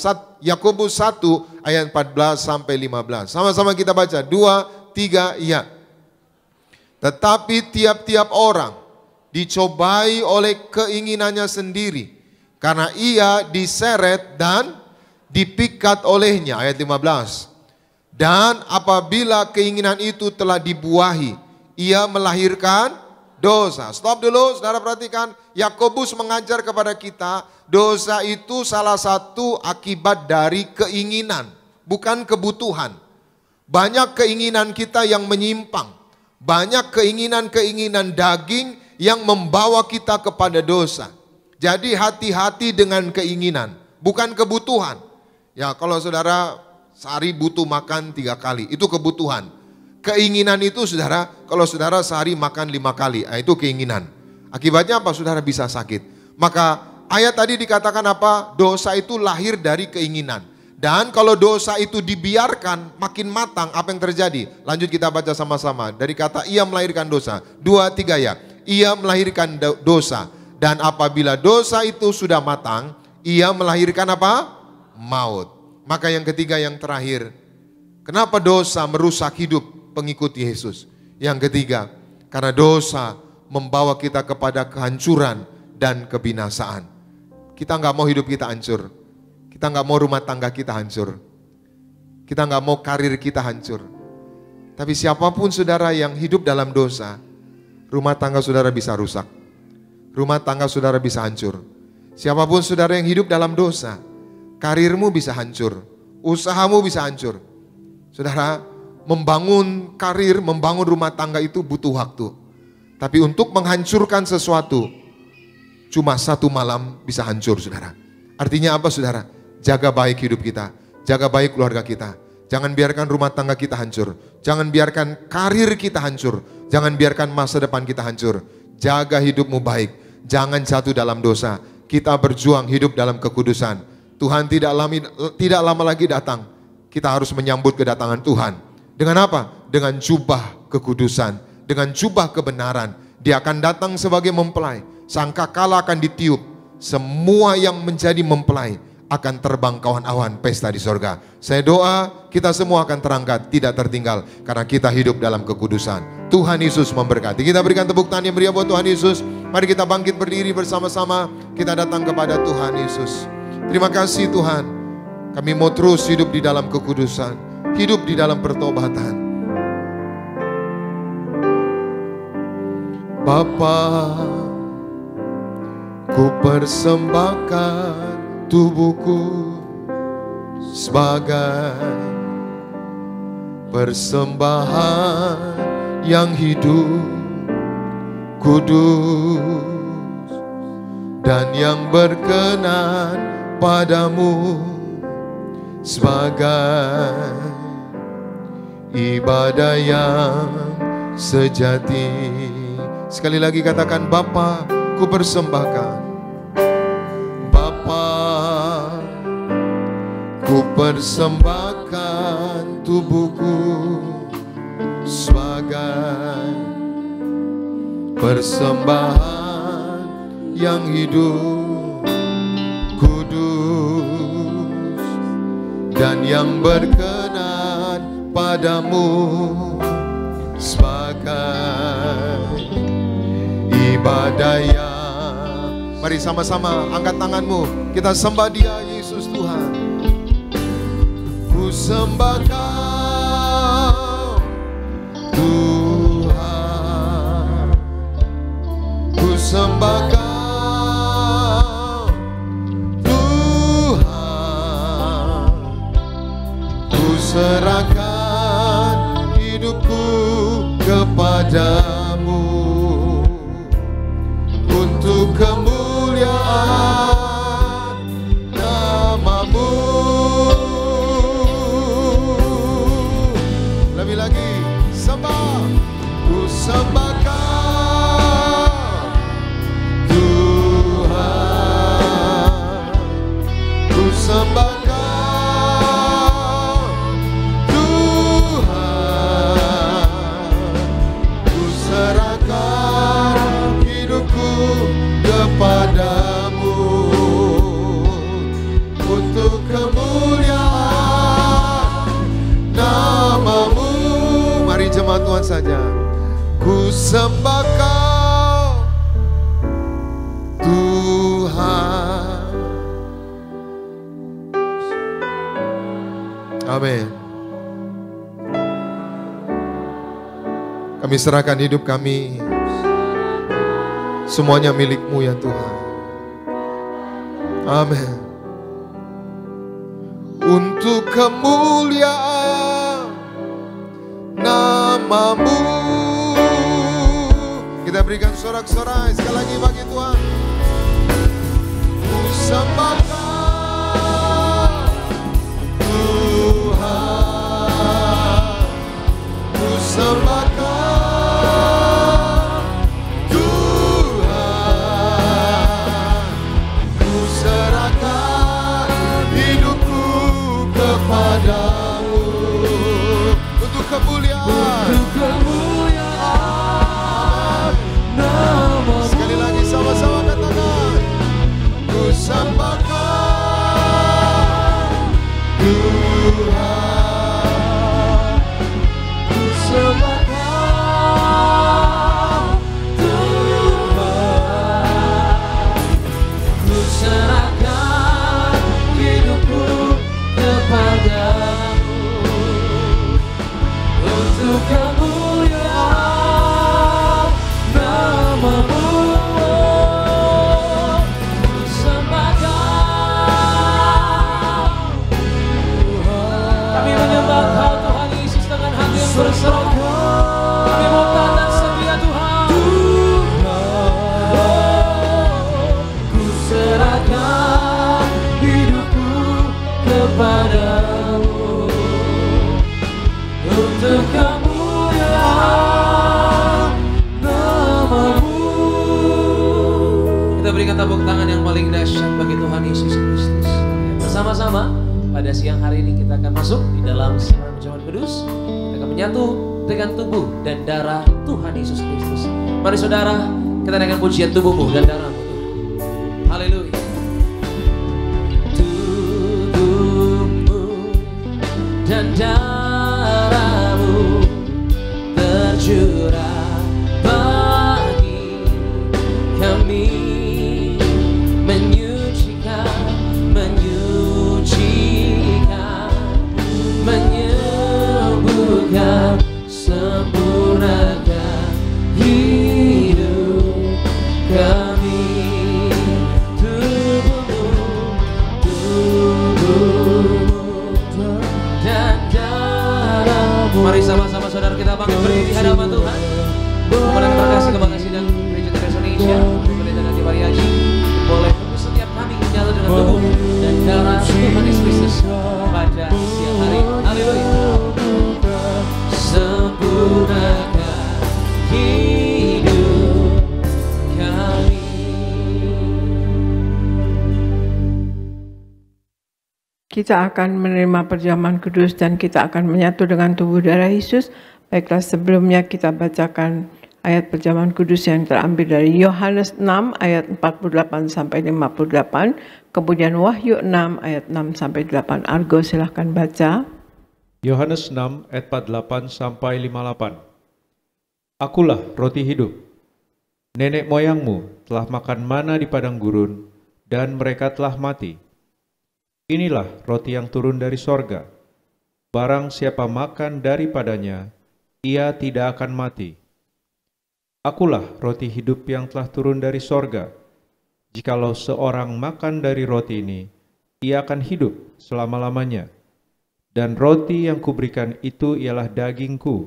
Speaker 5: Yakobus 1 ayat 14 sampai 15. Sama-sama kita baca 2, 3, ya. Tetapi tiap-tiap orang dicobai oleh keinginannya sendiri, karena ia diseret dan dipikat olehnya. Ayat 15. Dan apabila keinginan itu telah dibuahi, ia melahirkan dosa. Stop dulu, saudara perhatikan. Yakobus mengajar kepada kita, dosa itu salah satu akibat dari keinginan, bukan kebutuhan. Banyak keinginan kita yang menyimpang. Banyak keinginan-keinginan daging yang membawa kita kepada dosa. Jadi hati-hati dengan keinginan, bukan kebutuhan. Ya kalau saudara sehari butuh makan 3 kali, itu kebutuhan. Keinginan itu saudara, kalau saudara sehari makan 5 kali, itu keinginan. Akibatnya apa? Saudara bisa sakit. Maka ayat tadi dikatakan apa? Dosa itu lahir dari keinginan. Dan kalau dosa itu dibiarkan makin matang, apa yang terjadi? Lanjut kita baca sama-sama. Dari kata ia melahirkan dosa. 2, 3 ya. Ia melahirkan dosa. Dan apabila dosa itu sudah matang, ia melahirkan apa? Maut. Maka yang ketiga, yang terakhir, kenapa dosa merusak hidup pengikut Yesus? Yang ketiga, karena dosa membawa kita kepada kehancuran dan kebinasaan. Kita nggak mau hidup kita hancur. Kita nggak mau rumah tangga kita hancur. Kita nggak mau karir kita hancur. Tapi siapapun saudara yang hidup dalam dosa, rumah tangga saudara bisa rusak. Rumah tangga saudara bisa hancur. Siapapun saudara yang hidup dalam dosa, karirmu bisa hancur, usahamu bisa hancur. Saudara, membangun karir, membangun rumah tangga itu butuh waktu. Tapi untuk menghancurkan sesuatu, cuma satu malam bisa hancur, saudara. Artinya apa, saudara? Jaga baik hidup kita, jaga baik keluarga kita. Jangan biarkan rumah tangga kita hancur. Jangan biarkan karir kita hancur. Jangan biarkan masa depan kita hancur. Jaga hidupmu baik. Jangan jatuh dalam dosa. Kita berjuang hidup dalam kekudusan. Tuhan tidak lama lagi datang. Kita harus menyambut kedatangan Tuhan. Dengan apa? Dengan jubah kekudusan. Dengan jubah kebenaran. Dia akan datang sebagai mempelai. Sangkakala akan ditiup. Semua yang menjadi mempelai akan terbang kawan awan pesta di sorga. Saya doa kita semua akan terangkat, tidak tertinggal, karena kita hidup dalam kekudusan. Tuhan Yesus memberkati. Kita berikan tepuk tangan yang meriah buat Tuhan Yesus. Mari kita bangkit berdiri bersama-sama. Kita datang kepada Tuhan Yesus. Terima kasih Tuhan. Kami mau terus hidup di dalam kekudusan, hidup di dalam pertobatan. Bapa, ku persembahkan tubuhku sebagai persembahan yang hidup, kudus, dan yang berkenan padamu, sebagai ibadah yang sejati. Sekali lagi katakan, Bapa, ku persembahkan. Ku persembahkan tubuhku sebagai persembahan yang hidup, kudus, dan yang berkenan padamu, sebagai ibadah yang... Mari sama-sama angkat tanganmu, kita sembah Dia, Yesus Tuhan. Ku sembah Kau Tuhan, ku sembah Kau Tuhan, ku serahkan hidupku kepadamu untuk kemuliaan nama-Mu. Lebih lagi, sembah, ku sembah Kau Tuhan, ku sembah Kau Tuhan, ku serahkan hidupku kepadamu untuk kemuliaan nama-Mu. Mari jemaat Tuhan saja. Ku sembah Kau Tuhan. Amin. Kami serahkan hidup kami, semuanya milik-Mu ya Tuhan. Amin. Untuk kemuliaan nama-Mu. Kita berikan sorak-sorai sekali lagi bagi Tuhan. Ku sembah Kau Tuhan, ku sembah Kau Tuhan, ku serahkan hidupku kepadamu untuk kemuliaan nama-Mu. Sekali lagi sama-sama katakan, ku sembah Kau
Speaker 1: kepadamu untuk kemuliaan nama-Mu. Kita berikan tepuk tangan yang paling dahsyat bagi Tuhan Yesus Kristus. Bersama-sama pada siang hari ini kita akan masuk di dalam siaran perjamuan kudus. Kita akan menyatu dengan tubuh dan darah Tuhan Yesus Kristus. Mari saudara, kita naikkan pujian tubuhmu dan darahmu Tuhan. Haleluya. Tubuhmu dan darahmu tercurah bagi kami, menyucikan, menyembuhkan, sempurnakan hidup kami. Tubuhmu dan darahmu. Mari sama-sama saudara kita bangkit berdiri di hadapan Tuhan. Mengucapkan terima kasih kepada sidang Gereja Terus Indonesia, Pendeta Darnia Pariaji, boleh setiap kami menyatu dengan tubuh dan darah Tuhan Yesus Kristus pada siang hari. Haleluya. Sempurnakan hidup kami.
Speaker 3: Kita akan menerima perjamuan kudus dan kita akan menyatu dengan tubuh darah Yesus. Baiklah, sebelumnya kita bacakan ayat perjamuan kudus yang terambil dari Yohanes 6 ayat 48 sampai 58, kemudian Wahyu 6 ayat 6 sampai 8. Argo silahkan baca.
Speaker 4: Yohanes 6 ayat 48 sampai 58. Akulah roti hidup. Nenek moyangmu telah makan mana di padang gurun dan mereka telah mati. Inilah roti yang turun dari sorga. Barang siapa makan daripadanya, ia tidak akan mati. Akulah roti hidup yang telah turun dari sorga. Jikalau seorang makan dari roti ini, ia akan hidup selama-lamanya. Dan roti yang kuberikan itu ialah dagingku,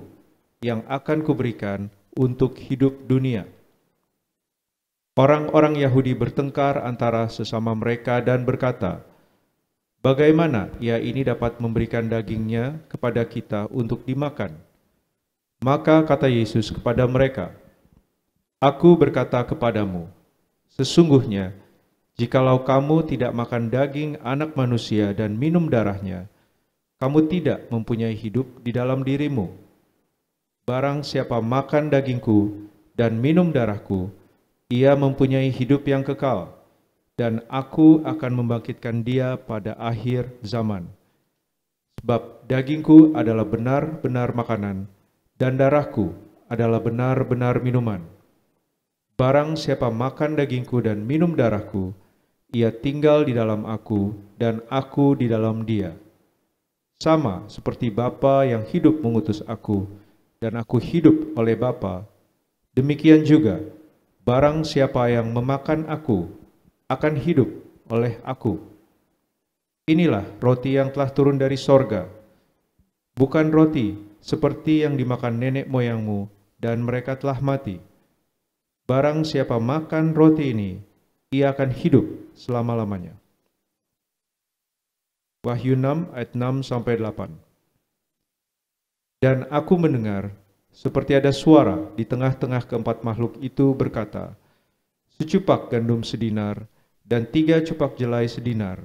Speaker 4: yang akan kuberikan untuk hidup dunia. Orang-orang Yahudi bertengkar antara sesama mereka dan berkata, bagaimana ia ini dapat memberikan dagingnya kepada kita untuk dimakan? Maka kata Yesus kepada mereka, Aku berkata kepadamu, sesungguhnya, jikalau kamu tidak makan daging anak manusia dan minum darahnya, kamu tidak mempunyai hidup di dalam dirimu. Barang siapa makan dagingku dan minum darahku, ia mempunyai hidup yang kekal, dan aku akan membangkitkan dia pada akhir zaman. Sebab dagingku adalah benar-benar makanan, dan darahku adalah benar-benar minuman. Barang siapa makan dagingku dan minum darahku, ia tinggal di dalam aku, dan aku di dalam dia. Sama seperti Bapa yang hidup mengutus aku, dan aku hidup oleh Bapa, demikian juga, barang siapa yang memakan aku, akan hidup oleh aku. Inilah roti yang telah turun dari sorga, bukan roti seperti yang dimakan nenek moyangmu, dan mereka telah mati. Barang siapa makan roti ini, ia akan hidup selama-lamanya. Wahyu 6 ayat 6 sampai 8. Dan aku mendengar seperti ada suara di tengah-tengah keempat makhluk itu berkata, secupak gandum sedinar dan 3 cupak jelai sedinar.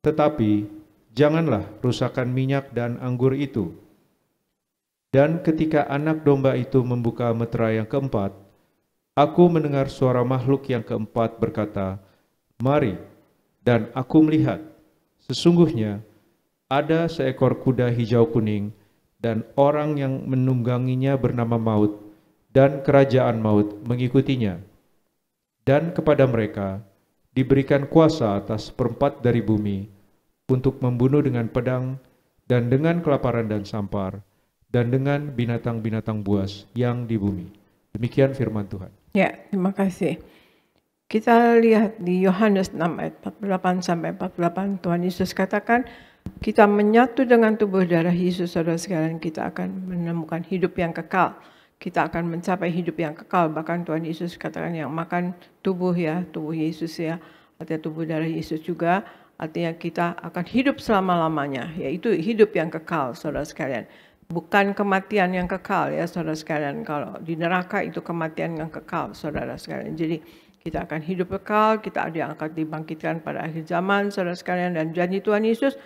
Speaker 4: Tetapi janganlah rusakkan minyak dan anggur itu. Dan ketika anak domba itu membuka meterai yang keempat, aku mendengar suara makhluk yang keempat berkata, mari, dan aku melihat, sesungguhnya ada seekor kuda hijau kuning, dan orang yang menungganginya bernama Maut, dan kerajaan Maut mengikutinya. Dan kepada mereka diberikan kuasa atas seperempat dari bumi, untuk membunuh dengan pedang, dan dengan kelaparan dan sampar, dan dengan binatang-binatang buas yang di bumi. Demikian firman Tuhan.
Speaker 3: Ya, terima kasih. Kita lihat di Yohanes 6 ayat 48 sampai 48, Tuhan Yesus katakan, kita menyatu dengan tubuh darah Yesus, saudara sekalian, kita akan menemukan hidup yang kekal. Kita akan mencapai hidup yang kekal. Bahkan Tuhan Yesus katakan yang makan tubuh Yesus ya, artinya tubuh darah Yesus juga artinya kita akan hidup selama-lamanya, yaitu hidup yang kekal, saudara sekalian. Bukan kematian yang kekal ya saudara sekalian. Kalau di neraka itu kematian yang kekal saudara sekalian. Jadi kita akan hidup kekal, kita akan dibangkitkan pada akhir zaman saudara sekalian. Dan janji Tuhan Yesus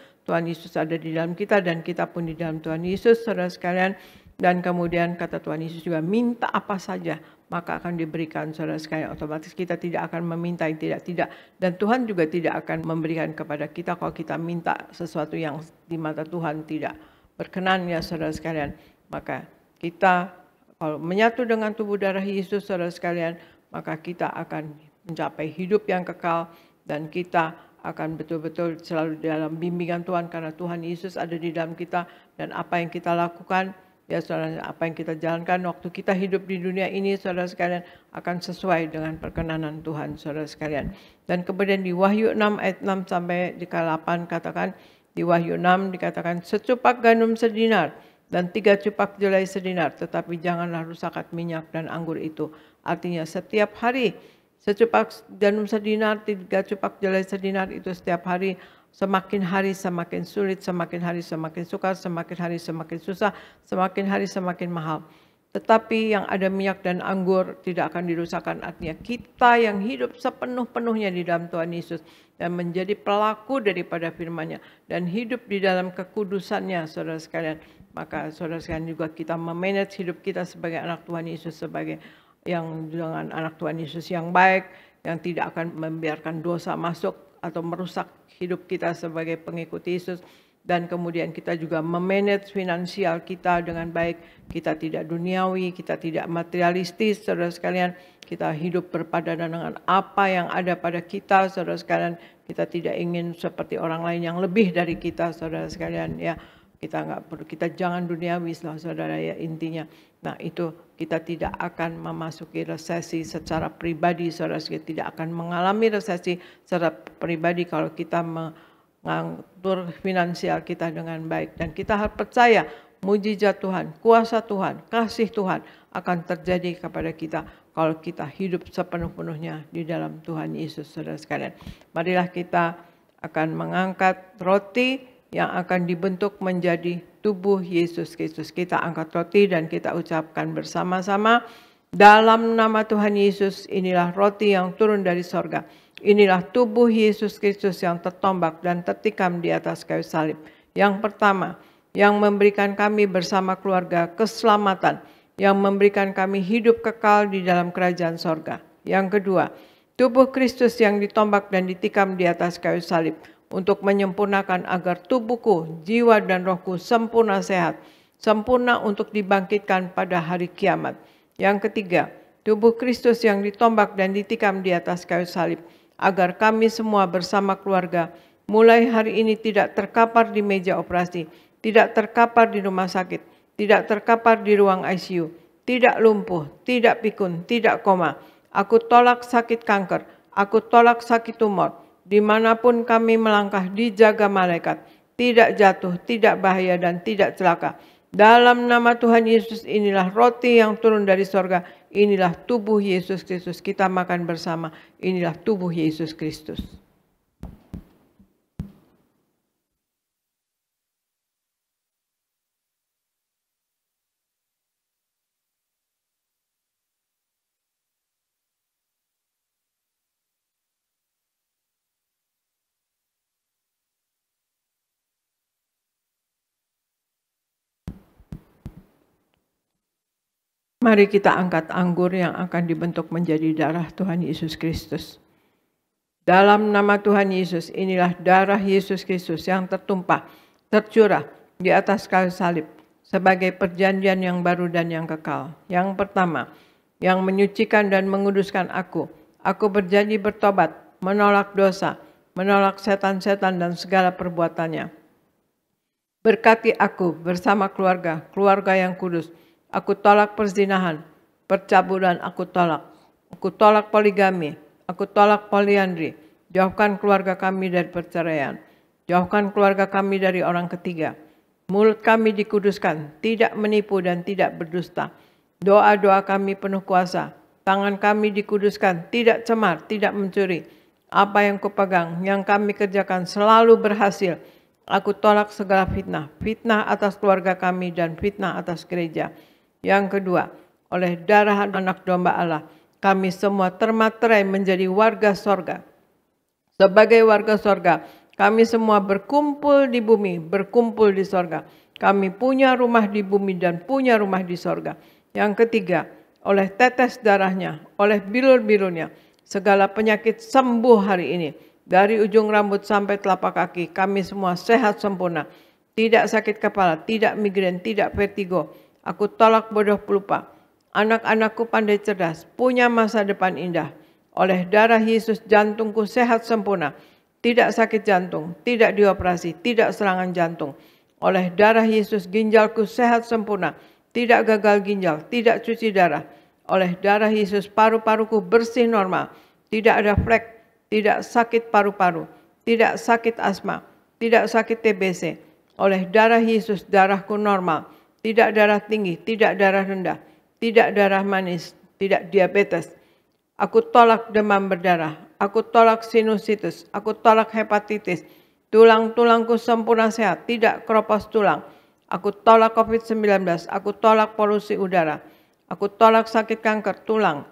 Speaker 3: ada di dalam kita dan kita pun di dalam Tuhan Yesus saudara sekalian. Dan kemudian kata Tuhan Yesus juga, minta apa saja maka akan diberikan saudara sekalian. Otomatis kita tidak akan meminta yang tidak. Dan Tuhan juga tidak akan memberikan kepada kita kalau kita minta sesuatu yang di mata Tuhan tidak berkenan ya saudara sekalian. Maka kita kalau menyatu dengan tubuh darah Yesus saudara sekalian, maka kita akan mencapai hidup yang kekal dan kita akan betul-betul selalu dalam bimbingan Tuhan karena Tuhan Yesus ada di dalam kita. Dan apa yang kita lakukan ya saudara, apa yang kita jalankan waktu kita hidup di dunia ini saudara sekalian akan sesuai dengan perkenanan Tuhan saudara sekalian. Dan kemudian di Wahyu 6 ayat 6 sampai di 8 katakan, di Wahyu 6 dikatakan, secupak gandum sedinar dan 3 cupak jelai sedinar, tetapi janganlah rusakan minyak dan anggur itu. Artinya setiap hari secupak gandum sedinar, 3 cupak jelai sedinar itu setiap hari semakin sulit, semakin hari semakin sukar, semakin hari semakin susah, semakin hari semakin mahal. Tetapi yang ada minyak dan anggur tidak akan dirusakkan. Artinya kita yang hidup sepenuh-penuhnya di dalam Tuhan Yesus dan menjadi pelaku daripada firman-Nya dan hidup di dalam kekudusannya saudara sekalian. Maka saudara sekalian juga kita memanage hidup kita sebagai anak Tuhan Yesus, sebagai yang dengan anak Tuhan Yesus yang baik, yang tidak akan membiarkan dosa masuk atau merusak hidup kita sebagai pengikut Yesus. Dan kemudian kita juga memanage finansial kita dengan baik. Kita tidak duniawi, kita tidak materialistis saudara sekalian. Kita hidup berpadanan dengan apa yang ada pada kita saudara sekalian. Kita tidak ingin seperti orang lain yang lebih dari kita saudara sekalian ya. Kita jangan duniawi saudara ya intinya. Nah itu kita tidak akan memasuki resesi secara pribadi saudara sekalian. Tidak akan mengalami resesi secara pribadi kalau kita mengatur finansial kita dengan baik. Dan kita harus percaya mujizat Tuhan, kuasa Tuhan, kasih Tuhan akan terjadi kepada kita kalau kita hidup sepenuh-penuhnya di dalam Tuhan Yesus saudara sekalian. Marilah kita akan mengangkat roti yang akan dibentuk menjadi tubuh Yesus Kristus. Kita angkat roti dan kita ucapkan bersama-sama, dalam nama Tuhan Yesus, inilah roti yang turun dari sorga. Inilah tubuh Yesus Kristus yang tertombak dan tertikam di atas kayu salib. Yang pertama, yang memberikan kami bersama keluarga keselamatan, yang memberikan kami hidup kekal di dalam kerajaan sorga. Yang kedua, tubuh Kristus yang ditombak dan ditikam di atas kayu salib, untuk menyempurnakan agar tubuhku, jiwa dan rohku sempurna sehat, sempurna untuk dibangkitkan pada hari kiamat. Yang ketiga, tubuh Kristus yang ditombak dan ditikam di atas kayu salib, agar kami semua bersama keluarga mulai hari ini tidak terkapar di meja operasi, tidak terkapar di rumah sakit, tidak terkapar di ruang ICU, tidak lumpuh, tidak pikun, tidak koma. Aku tolak sakit kanker, aku tolak sakit tumor. Dimanapun kami melangkah dijaga malaikat, tidak jatuh, tidak bahaya dan tidak celaka. Dalam nama Tuhan Yesus, inilah roti yang turun dari sorga, inilah tubuh Yesus Kristus. Kita makan bersama, inilah tubuh Yesus Kristus. Mari kita angkat anggur yang akan dibentuk menjadi darah Tuhan Yesus Kristus. Dalam nama Tuhan Yesus, inilah darah Yesus Kristus yang tertumpah, tercurah di atas kayu salib sebagai perjanjian yang baru dan yang kekal. Yang pertama, yang menyucikan dan menguduskan aku. Aku berjanji bertobat, menolak dosa, menolak setan-setan dan segala perbuatannya. Berkati aku bersama keluarga, keluarga yang kudus. Aku tolak perzinahan, percabulan aku tolak. Aku tolak poligami, aku tolak poliandri. Jauhkan keluarga kami dari perceraian. Jauhkan keluarga kami dari orang ketiga. Mulut kami dikuduskan, tidak menipu dan tidak berdusta. Doa-doa kami penuh kuasa. Tangan kami dikuduskan, tidak cemar, tidak mencuri. Apa yang kupegang, yang kami kerjakan selalu berhasil. Aku tolak segala fitnah, fitnah atas keluarga kami dan fitnah atas gereja. Yang kedua, oleh darah anak domba Allah, kami semua termaterai menjadi warga sorga. Sebagai warga sorga, kami semua berkumpul di bumi, berkumpul di sorga. Kami punya rumah di bumi dan punya rumah di sorga. Yang ketiga, oleh tetes darahnya, oleh bilur-bilurnya, segala penyakit sembuh hari ini. Dari ujung rambut sampai telapak kaki, kami semua sehat sempurna. Tidak sakit kepala, tidak migrain, tidak vertigo. Aku tolak bodoh pelupa. Anak-anakku pandai cerdas, punya masa depan indah. Oleh darah Yesus jantungku sehat sempurna. Tidak sakit jantung, tidak dioperasi, tidak serangan jantung. Oleh darah Yesus ginjalku sehat sempurna. Tidak gagal ginjal, tidak cuci darah. Oleh darah Yesus paru-paruku bersih normal. Tidak ada flek, tidak sakit paru-paru, tidak sakit asma, tidak sakit TBC. Oleh darah Yesus darahku normal. Tidak darah tinggi, tidak darah rendah, tidak darah manis, tidak diabetes. Aku tolak demam berdarah, aku tolak sinusitis, aku tolak hepatitis. Tulang-tulangku sempurna sehat, tidak keropos tulang. Aku tolak COVID-19, aku tolak polusi udara. Aku tolak sakit kanker tulang,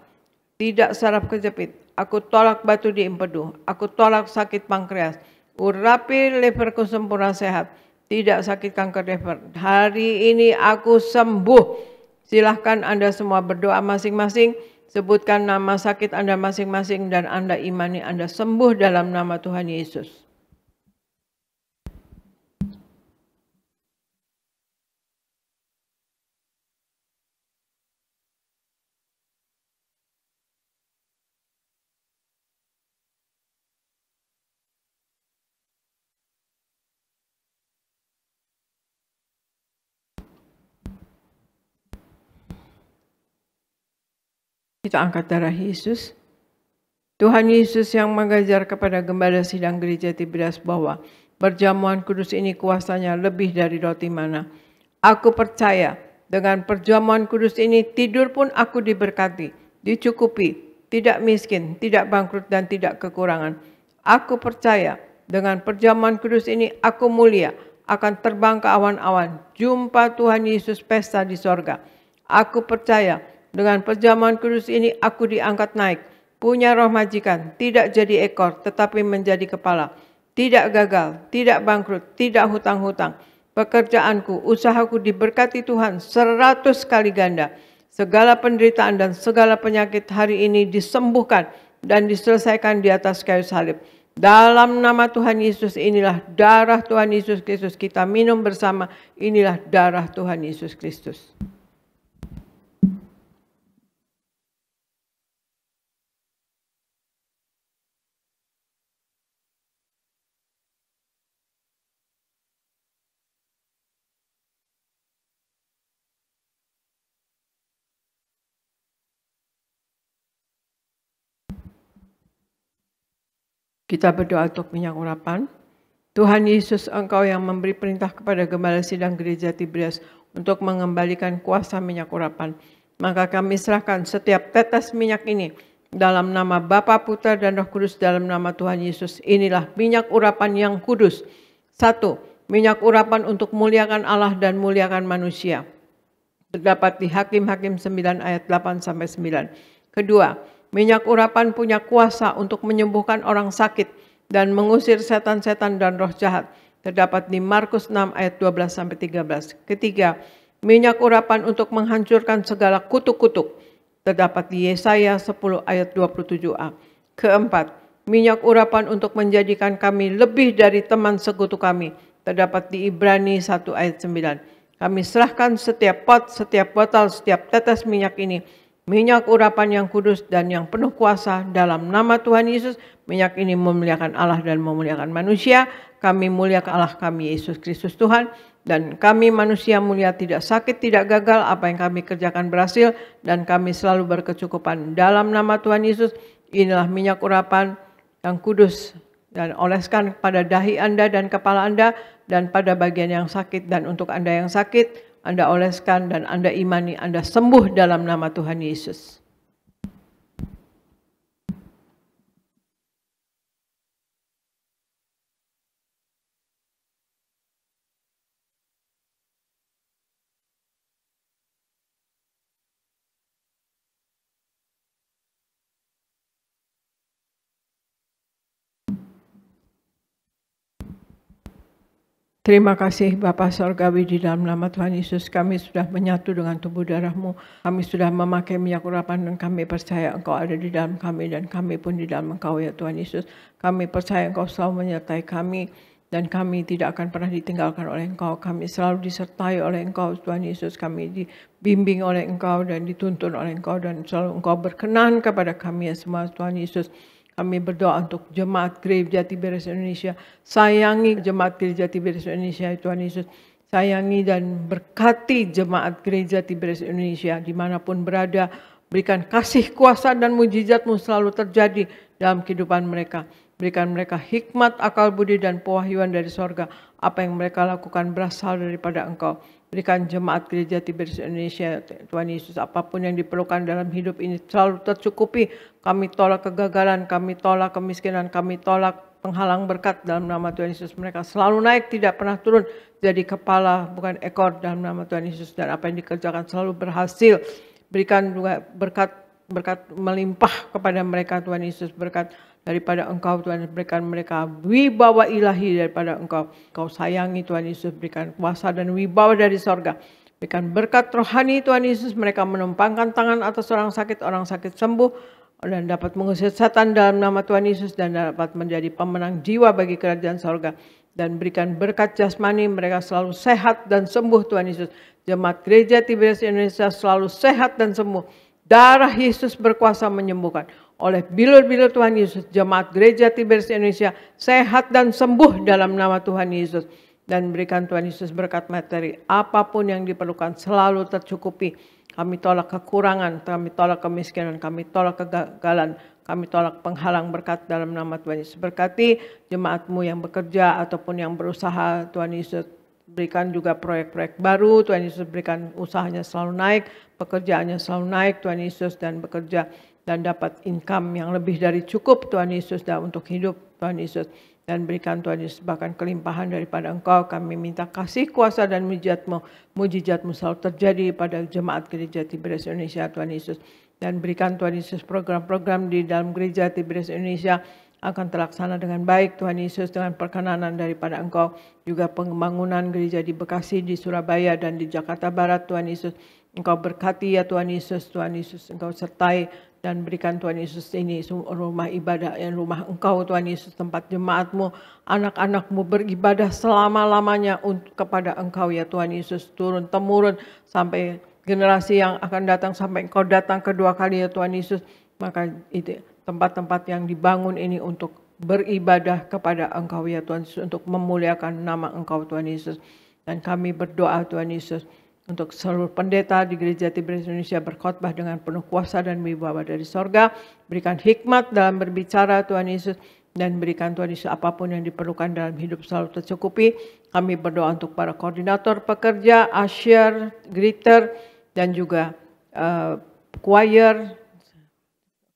Speaker 3: tidak saraf kejepit. Aku tolak batu di empedu, aku tolak sakit pankreas. Urapi liverku sempurna sehat, tidak sakit kanker liver. Hari ini aku sembuh. Silahkan Anda semua berdoa masing-masing. Sebutkan nama sakit Anda masing-masing dan Anda imani Anda sembuh dalam nama Tuhan Yesus. Kita angkat darah Yesus. Tuhan Yesus yang mengajar kepada gembala sidang gereja Tiberias bahwa perjamuan kudus ini kuasanya lebih dari roti mana. Aku percaya dengan perjamuan kudus ini tidur pun aku diberkati, dicukupi, tidak miskin, tidak bangkrut dan tidak kekurangan. Aku percaya dengan perjamuan kudus ini aku mulia, akan terbang ke awan-awan, jumpa Tuhan Yesus pesta di sorga. Aku percaya dengan perjamuan kudus ini aku diangkat naik, punya roh majikan, tidak jadi ekor tetapi menjadi kepala, tidak gagal, tidak bangkrut, tidak hutang-hutang. Pekerjaanku, usahaku diberkati Tuhan 100 kali ganda. Segala penderitaan dan segala penyakit hari ini disembuhkan dan diselesaikan di atas kayu salib. Dalam nama Tuhan Yesus, inilah darah Tuhan Yesus Kristus. Kita minum bersama, inilah darah Tuhan Yesus Kristus. Kita berdoa untuk minyak urapan. Tuhan Yesus, Engkau yang memberi perintah kepada gembala sidang gereja Tiberias untuk mengembalikan kuasa minyak urapan. Maka kami serahkan setiap tetes minyak ini dalam nama Bapa, Putra, dan Roh Kudus dalam nama Tuhan Yesus. Inilah minyak urapan yang kudus. 1. Minyak urapan untuk muliakan Allah dan muliakan manusia. Terdapat di Hakim-Hakim 9 ayat 8-9. Kedua, minyak urapan punya kuasa untuk menyembuhkan orang sakit dan mengusir setan-setan dan roh jahat. Terdapat di Markus 6 ayat 12-13. Ketiga, minyak urapan untuk menghancurkan segala kutuk-kutuk. Terdapat di Yesaya 10 ayat 27a. Keempat, minyak urapan untuk menjadikan kami lebih dari teman sekutu kami. Terdapat di Ibrani 1 ayat 9. Kami serahkan setiap pot, setiap botol, setiap tetes minyak ini, minyak urapan yang kudus dan yang penuh kuasa dalam nama Tuhan Yesus. Minyak ini memuliakan Allah dan memuliakan manusia. Kami muliakan Allah kami Yesus Kristus Tuhan. Dan kami manusia mulia, tidak sakit, tidak gagal. Apa yang kami kerjakan berhasil. Dan kami selalu berkecukupan. Dalam nama Tuhan Yesus, inilah minyak urapan yang kudus. Dan oleskan pada dahi Anda dan kepala Anda. Dan pada bagian yang sakit. Dan untuk Anda yang sakit, Anda oleskan dan Anda imani, Anda sembuh dalam nama Tuhan Yesus. Terima kasih Bapa Sorgawi, di dalam nama Tuhan Yesus kami sudah menyatu dengan tubuh darah-Mu. Kami sudah memakai minyak urapan dan kami percaya Engkau ada di dalam kami dan kami pun di dalam Engkau ya Tuhan Yesus. Kami percaya Engkau selalu menyertai kami dan kami tidak akan pernah ditinggalkan oleh Engkau. Kami selalu disertai oleh Engkau Tuhan Yesus. Kami dibimbing oleh Engkau dan dituntun oleh Engkau dan selalu Engkau berkenan kepada kami ya semua Tuhan Yesus. Kami berdoa untuk jemaat Gereja Tiberias Indonesia. Sayangi jemaat Gereja Tiberias Indonesia Tuhan Yesus. Sayangi dan berkati jemaat Gereja Tiberias Indonesia dimanapun berada. Berikan kasih, kuasa dan mujizat-Mu selalu terjadi dalam kehidupan mereka. Berikan mereka hikmat, akal budi dan pewahyuan dari sorga. Apa yang mereka lakukan berasal daripada Engkau. Berikan jemaat Gereja Tiberias Indonesia Tuhan Yesus, apapun yang diperlukan dalam hidup ini selalu tercukupi. Kami tolak kegagalan, kami tolak kemiskinan, kami tolak penghalang berkat dalam nama Tuhan Yesus. Mereka selalu naik, tidak pernah turun. Jadi kepala bukan ekor dalam nama Tuhan Yesus. Dan apa yang dikerjakan selalu berhasil. Berikan juga berkat melimpah kepada mereka Tuhan Yesus. Berkat daripada Engkau Tuhan, berikan mereka wibawa ilahi daripada Engkau. Engkau sayangi Tuhan Yesus, berikan kuasa dan wibawa dari sorga. Berikan berkat rohani Tuhan Yesus, mereka menumpangkan tangan atas orang sakit sembuh, dan dapat mengusir setan dalam nama Tuhan Yesus, dan dapat menjadi pemenang jiwa bagi kerajaan sorga. Dan berikan berkat jasmani, mereka selalu sehat dan sembuh Tuhan Yesus. Jemaat Gereja Tiberias Indonesia selalu sehat dan sembuh. Darah Yesus berkuasa menyembuhkan. Oleh bilur-bilur Tuhan Yesus, jemaat Gereja Tiberias Indonesia sehat dan sembuh dalam nama Tuhan Yesus. Dan berikan Tuhan Yesus berkat materi. Apapun yang diperlukan selalu tercukupi. Kami tolak kekurangan, kami tolak kemiskinan, kami tolak kegagalan, kami tolak penghalang berkat dalam nama Tuhan Yesus. Berkati jemaat-Mu yang bekerja ataupun yang berusaha Tuhan Yesus. Berikan juga proyek-proyek baru, Tuhan Yesus berikan usahanya selalu naik, pekerjaannya selalu naik Tuhan Yesus, dan bekerja dan dapat income yang lebih dari cukup Tuhan Yesus dan untuk hidup Tuhan Yesus. Dan berikan Tuhan Yesus bahkan kelimpahan daripada Engkau. Kami minta kasih, kuasa dan mujizat-Mu selalu terjadi pada jemaat Gereja Tiberias Indonesia Tuhan Yesus. Dan berikan Tuhan Yesus program-program di dalam Gereja Tiberias Indonesia akan terlaksana dengan baik Tuhan Yesus, dengan perkenanan daripada Engkau. Juga pembangunan gereja di Bekasi, di Surabaya dan di Jakarta Barat Tuhan Yesus. Engkau berkati ya Tuhan Yesus, Engkau sertai dan berikan Tuhan Yesus ini rumah ibadah yang rumah Engkau Tuhan Yesus, tempat jemaat-Mu, anak-anak-Mu beribadah selama-lamanya kepada Engkau ya Tuhan Yesus, turun temurun sampai generasi yang akan datang, sampai Engkau datang kedua kali ya Tuhan Yesus. Maka itu tempat-tempat yang dibangun ini untuk beribadah kepada Engkau ya Tuhan Yesus, untuk memuliakan nama Engkau Tuhan Yesus. Dan kami berdoa Tuhan Yesus untuk seluruh pendeta di Gereja Tiberias Indonesia berkhotbah dengan penuh kuasa dan wibawa dari sorga. Berikan hikmat dalam berbicara Tuhan Yesus, dan berikan Tuhan Yesus apapun yang diperlukan dalam hidup selalu tercukupi. Kami berdoa untuk para koordinator pekerja, usher, greeter, dan juga choir,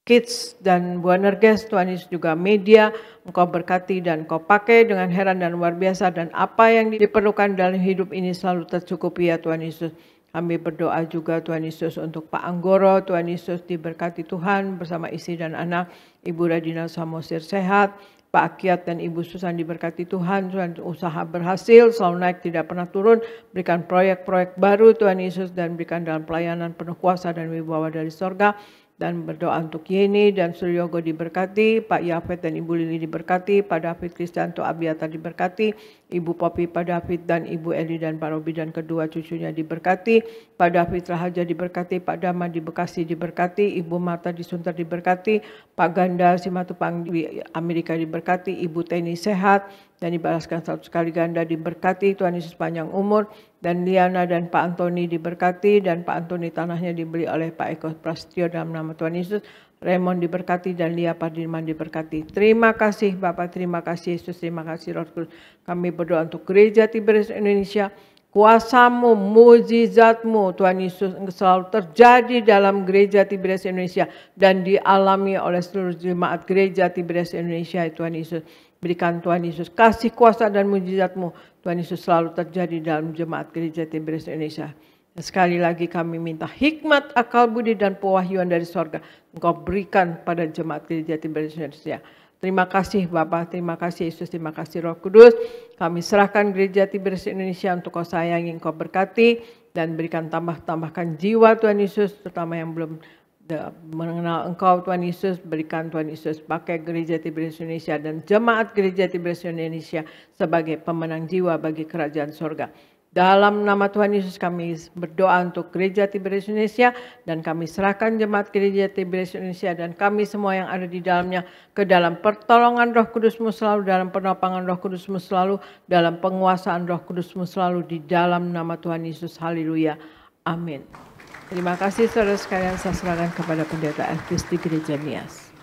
Speaker 3: kids dan Buanerges, Tuhan Yesus juga media, Engkau berkati dan Engkau pakai dengan heran dan luar biasa, dan apa yang diperlukan dalam hidup ini selalu tercukupi ya Tuhan Yesus. Kami berdoa juga Tuhan Yesus untuk Pak Anggoro, Tuhan Yesus diberkati Tuhan bersama istri dan anak, Ibu Radina Samosir sehat, Pak Akiat dan Ibu Susan diberkati Tuhan, usaha berhasil, selalu naik tidak pernah turun, berikan proyek-proyek baru Tuhan Yesus, dan berikan dalam pelayanan penuh kuasa dan wibawa dari sorga. Dan berdoa untuk Yeni dan Suryogo diberkati, Pak Yafet dan Ibu Lili diberkati, Pak David Kristianto Abiatar diberkati, Ibu Popi, Pak David dan Ibu Eli dan Pak Robi dan kedua cucunya diberkati, Pak David Rahaja diberkati, Pak Dama di Bekasi diberkati, Ibu Marta di Sunter diberkati, Pak Ganda Simatupang di Amerika diberkati, Ibu Teni sehat dan dibalaskan 100 kali ganda diberkati, Tuhan Yesus panjang umur. Dan Liana dan Pak Antoni diberkati, dan Pak Antoni tanahnya dibeli oleh Pak Eko Prasetyo dalam nama Tuhan Yesus. Raymond diberkati dan Lia Pardirman diberkati. Terima kasih Bapak, terima kasih Yesus, terima kasih Roh Kudus. Kami berdoa untuk Gereja Tiberias Indonesia. Kuasa-Mu, mujizat-Mu Tuhan Yesus selalu terjadi dalam Gereja Tiberias Indonesia dan dialami oleh seluruh jemaat Gereja Tiberias Indonesia Tuhan Yesus. Berikan Tuhan Yesus kasih, kuasa dan mujizat-Mu Tuhan Yesus selalu terjadi dalam jemaat Gereja Tiberias Indonesia. Sekali lagi kami minta hikmat, akal budi dan pewahyuan dari sorga Engkau berikan pada jemaat Gereja Tiberias Indonesia. Terima kasih Bapa, terima kasih Yesus, terima kasih Roh Kudus. Kami serahkan Gereja Tiberias Indonesia untuk Kau sayangi, Kau berkati, dan berikan tambahkan jiwa Tuhan Yesus, terutama yang belum mengenal Engkau Tuhan Yesus. Berikan Tuhan Yesus pakai Gereja Tiberias Indonesia dan jemaat Gereja Tiberias Indonesia sebagai pemenang jiwa bagi kerajaan surga. Dalam nama Tuhan Yesus kami berdoa untuk Gereja Tiberias Indonesia, dan kami serahkan jemaat Gereja Tiberias Indonesia dan kami semua yang ada di dalamnya ke dalam pertolongan Roh Kudus-Mu selalu, dalam penopangan Roh Kudus-Mu selalu, dalam penguasaan Roh Kudus-Mu selalu, di dalam nama Tuhan Yesus. Haleluya. Amin. Terima kasih saudara sekalian, saya serahkan kepada Pendeta Elvis di Gereja Nias.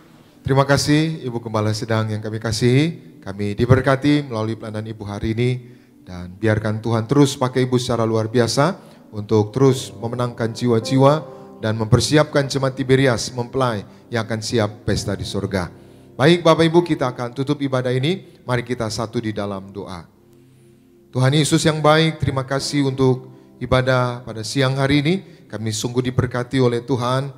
Speaker 5: Terima kasih Ibu Gembala Sedang yang kami kasihi. Kami diberkati melalui pelayanan Ibu hari ini. Dan biarkan Tuhan terus pakai Ibu secara luar biasa untuk terus memenangkan jiwa-jiwa dan mempersiapkan jemaat Tiberias mempelai yang akan siap pesta di surga. Baik Bapak Ibu, kita akan tutup ibadah ini. Mari kita satu di dalam doa. Tuhan Yesus yang baik, terima kasih untuk ibadah pada siang hari ini. Kami sungguh diberkati oleh Tuhan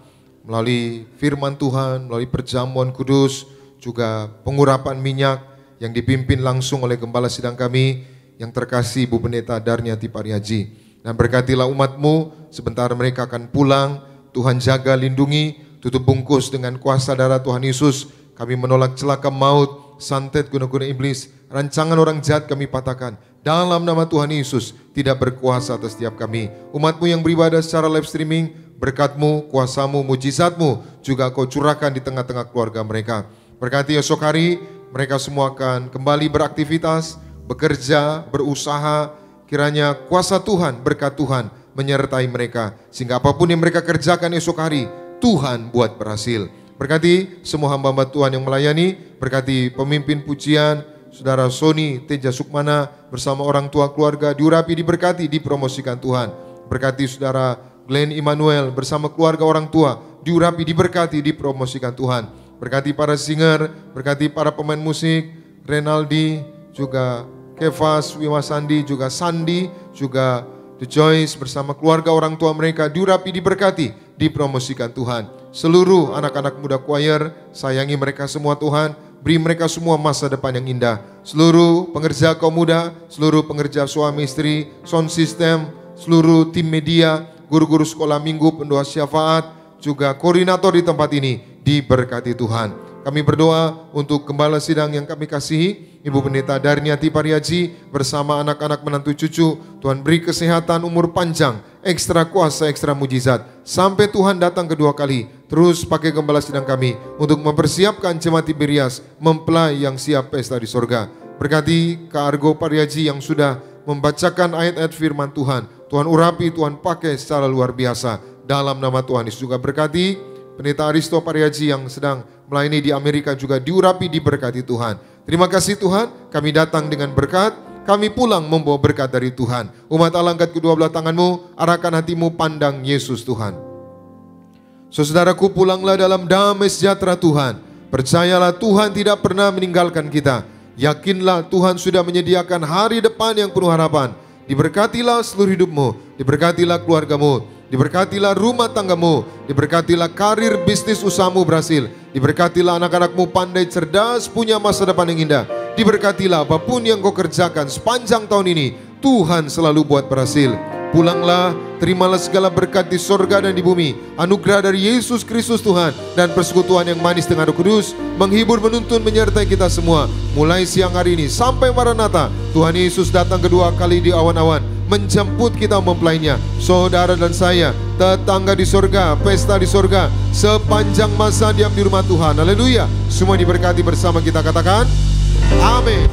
Speaker 5: melalui firman Tuhan, melalui perjamuan kudus, juga pengurapan minyak yang dipimpin langsung oleh Gembala Sidang kami yang terkasih Ibu Pendeta Darniati Pariaji. Dan berkatilah umat-Mu, sebentar mereka akan pulang. Tuhan jaga, lindungi, tutup bungkus dengan kuasa darah Tuhan Yesus. Kami menolak celaka maut, santet guna-guna iblis, rancangan orang jahat kami patahkan. Dalam nama Tuhan Yesus, tidak berkuasa atas setiap kami. Umat-Mu yang beribadah secara live streaming, berkat-Mu, kuasa-Mu, mujizat-Mu juga Kau curahkan di tengah-tengah keluarga mereka. Berkati esok hari, mereka semua akan kembali beraktivitas, bekerja, berusaha. Kiranya kuasa Tuhan, berkat Tuhan menyertai mereka, sehingga apapun yang mereka kerjakan esok hari, Tuhan buat berhasil. Berkati semua hamba-hamba Tuhan yang melayani, berkati pemimpin pujian, Saudara Sony Teja Sukmana bersama orang tua keluarga, diurapi, diberkati, dipromosikan Tuhan. Berkati Saudara Glenn Immanuel bersama keluarga orang tua, diurapi, diberkati, dipromosikan Tuhan. Berkati para singer, berkati para pemain musik, Renaldi, juga Kevas, Wima Sandi, juga Sandi, juga The Joyce bersama keluarga orang tua mereka, diurapi, diberkati, dipromosikan Tuhan. Seluruh anak-anak muda choir, sayangi mereka semua Tuhan, beri mereka semua masa depan yang indah. Seluruh pengerja kaum muda, seluruh pengerja suami istri, sound system, seluruh tim media, guru-guru sekolah minggu, pendoa syafaat, juga koordinator di tempat ini, diberkati Tuhan. Kami berdoa untuk Gembala Sidang yang kami kasihi, Ibu Pendeta Darniati Pariaji bersama anak-anak menantu cucu. Tuhan beri kesehatan, umur panjang, ekstra kuasa, ekstra mujizat, sampai Tuhan datang kedua kali. Terus pakai Gembala Sidang kami untuk mempersiapkan jemaat Tiberias mempelai yang siap pesta di surga. Berkati Kak Argo Pariaji yang sudah membacakan ayat-ayat firman Tuhan. Tuhan urapi, Tuhan pakai secara luar biasa. Dalam nama Tuhan Yesus juga berkati Pendeta Aristo Pariaji yang sedang melayani di Amerika, juga diurapi, diberkati Tuhan. Terima kasih Tuhan, kami datang dengan berkat, kami pulang membawa berkat dari Tuhan. Umat Allah, angkat kedua belah tanganmu, arahkan hatimu, pandang Yesus Tuhan. Saudaraku, pulanglah dalam damai sejahtera Tuhan. Percayalah Tuhan tidak pernah meninggalkan kita. Yakinlah Tuhan sudah menyediakan hari depan yang penuh harapan. Diberkatilah seluruh hidupmu, diberkatilah keluargamu, diberkatilah rumah tanggamu, diberkatilah karir bisnis usahamu berhasil, diberkatilah anak-anakmu pandai cerdas, punya masa depan yang indah, diberkatilah apapun yang kau kerjakan sepanjang tahun ini, Tuhan selalu buat berhasil. Pulanglah, terimalah segala berkat di sorga dan di bumi, anugerah dari Yesus Kristus Tuhan, dan persekutuan yang manis dengan Roh Kudus, menghibur, menuntun, menyertai kita semua, mulai siang hari ini sampai Maranatha. Tuhan Yesus datang kedua kali di awan-awan, menjemput kita mempelainya. Saudara dan saya, tetangga di sorga, pesta di sorga, sepanjang masa diam di rumah Tuhan. Haleluya. Semua diberkati bersama kita katakan, amin.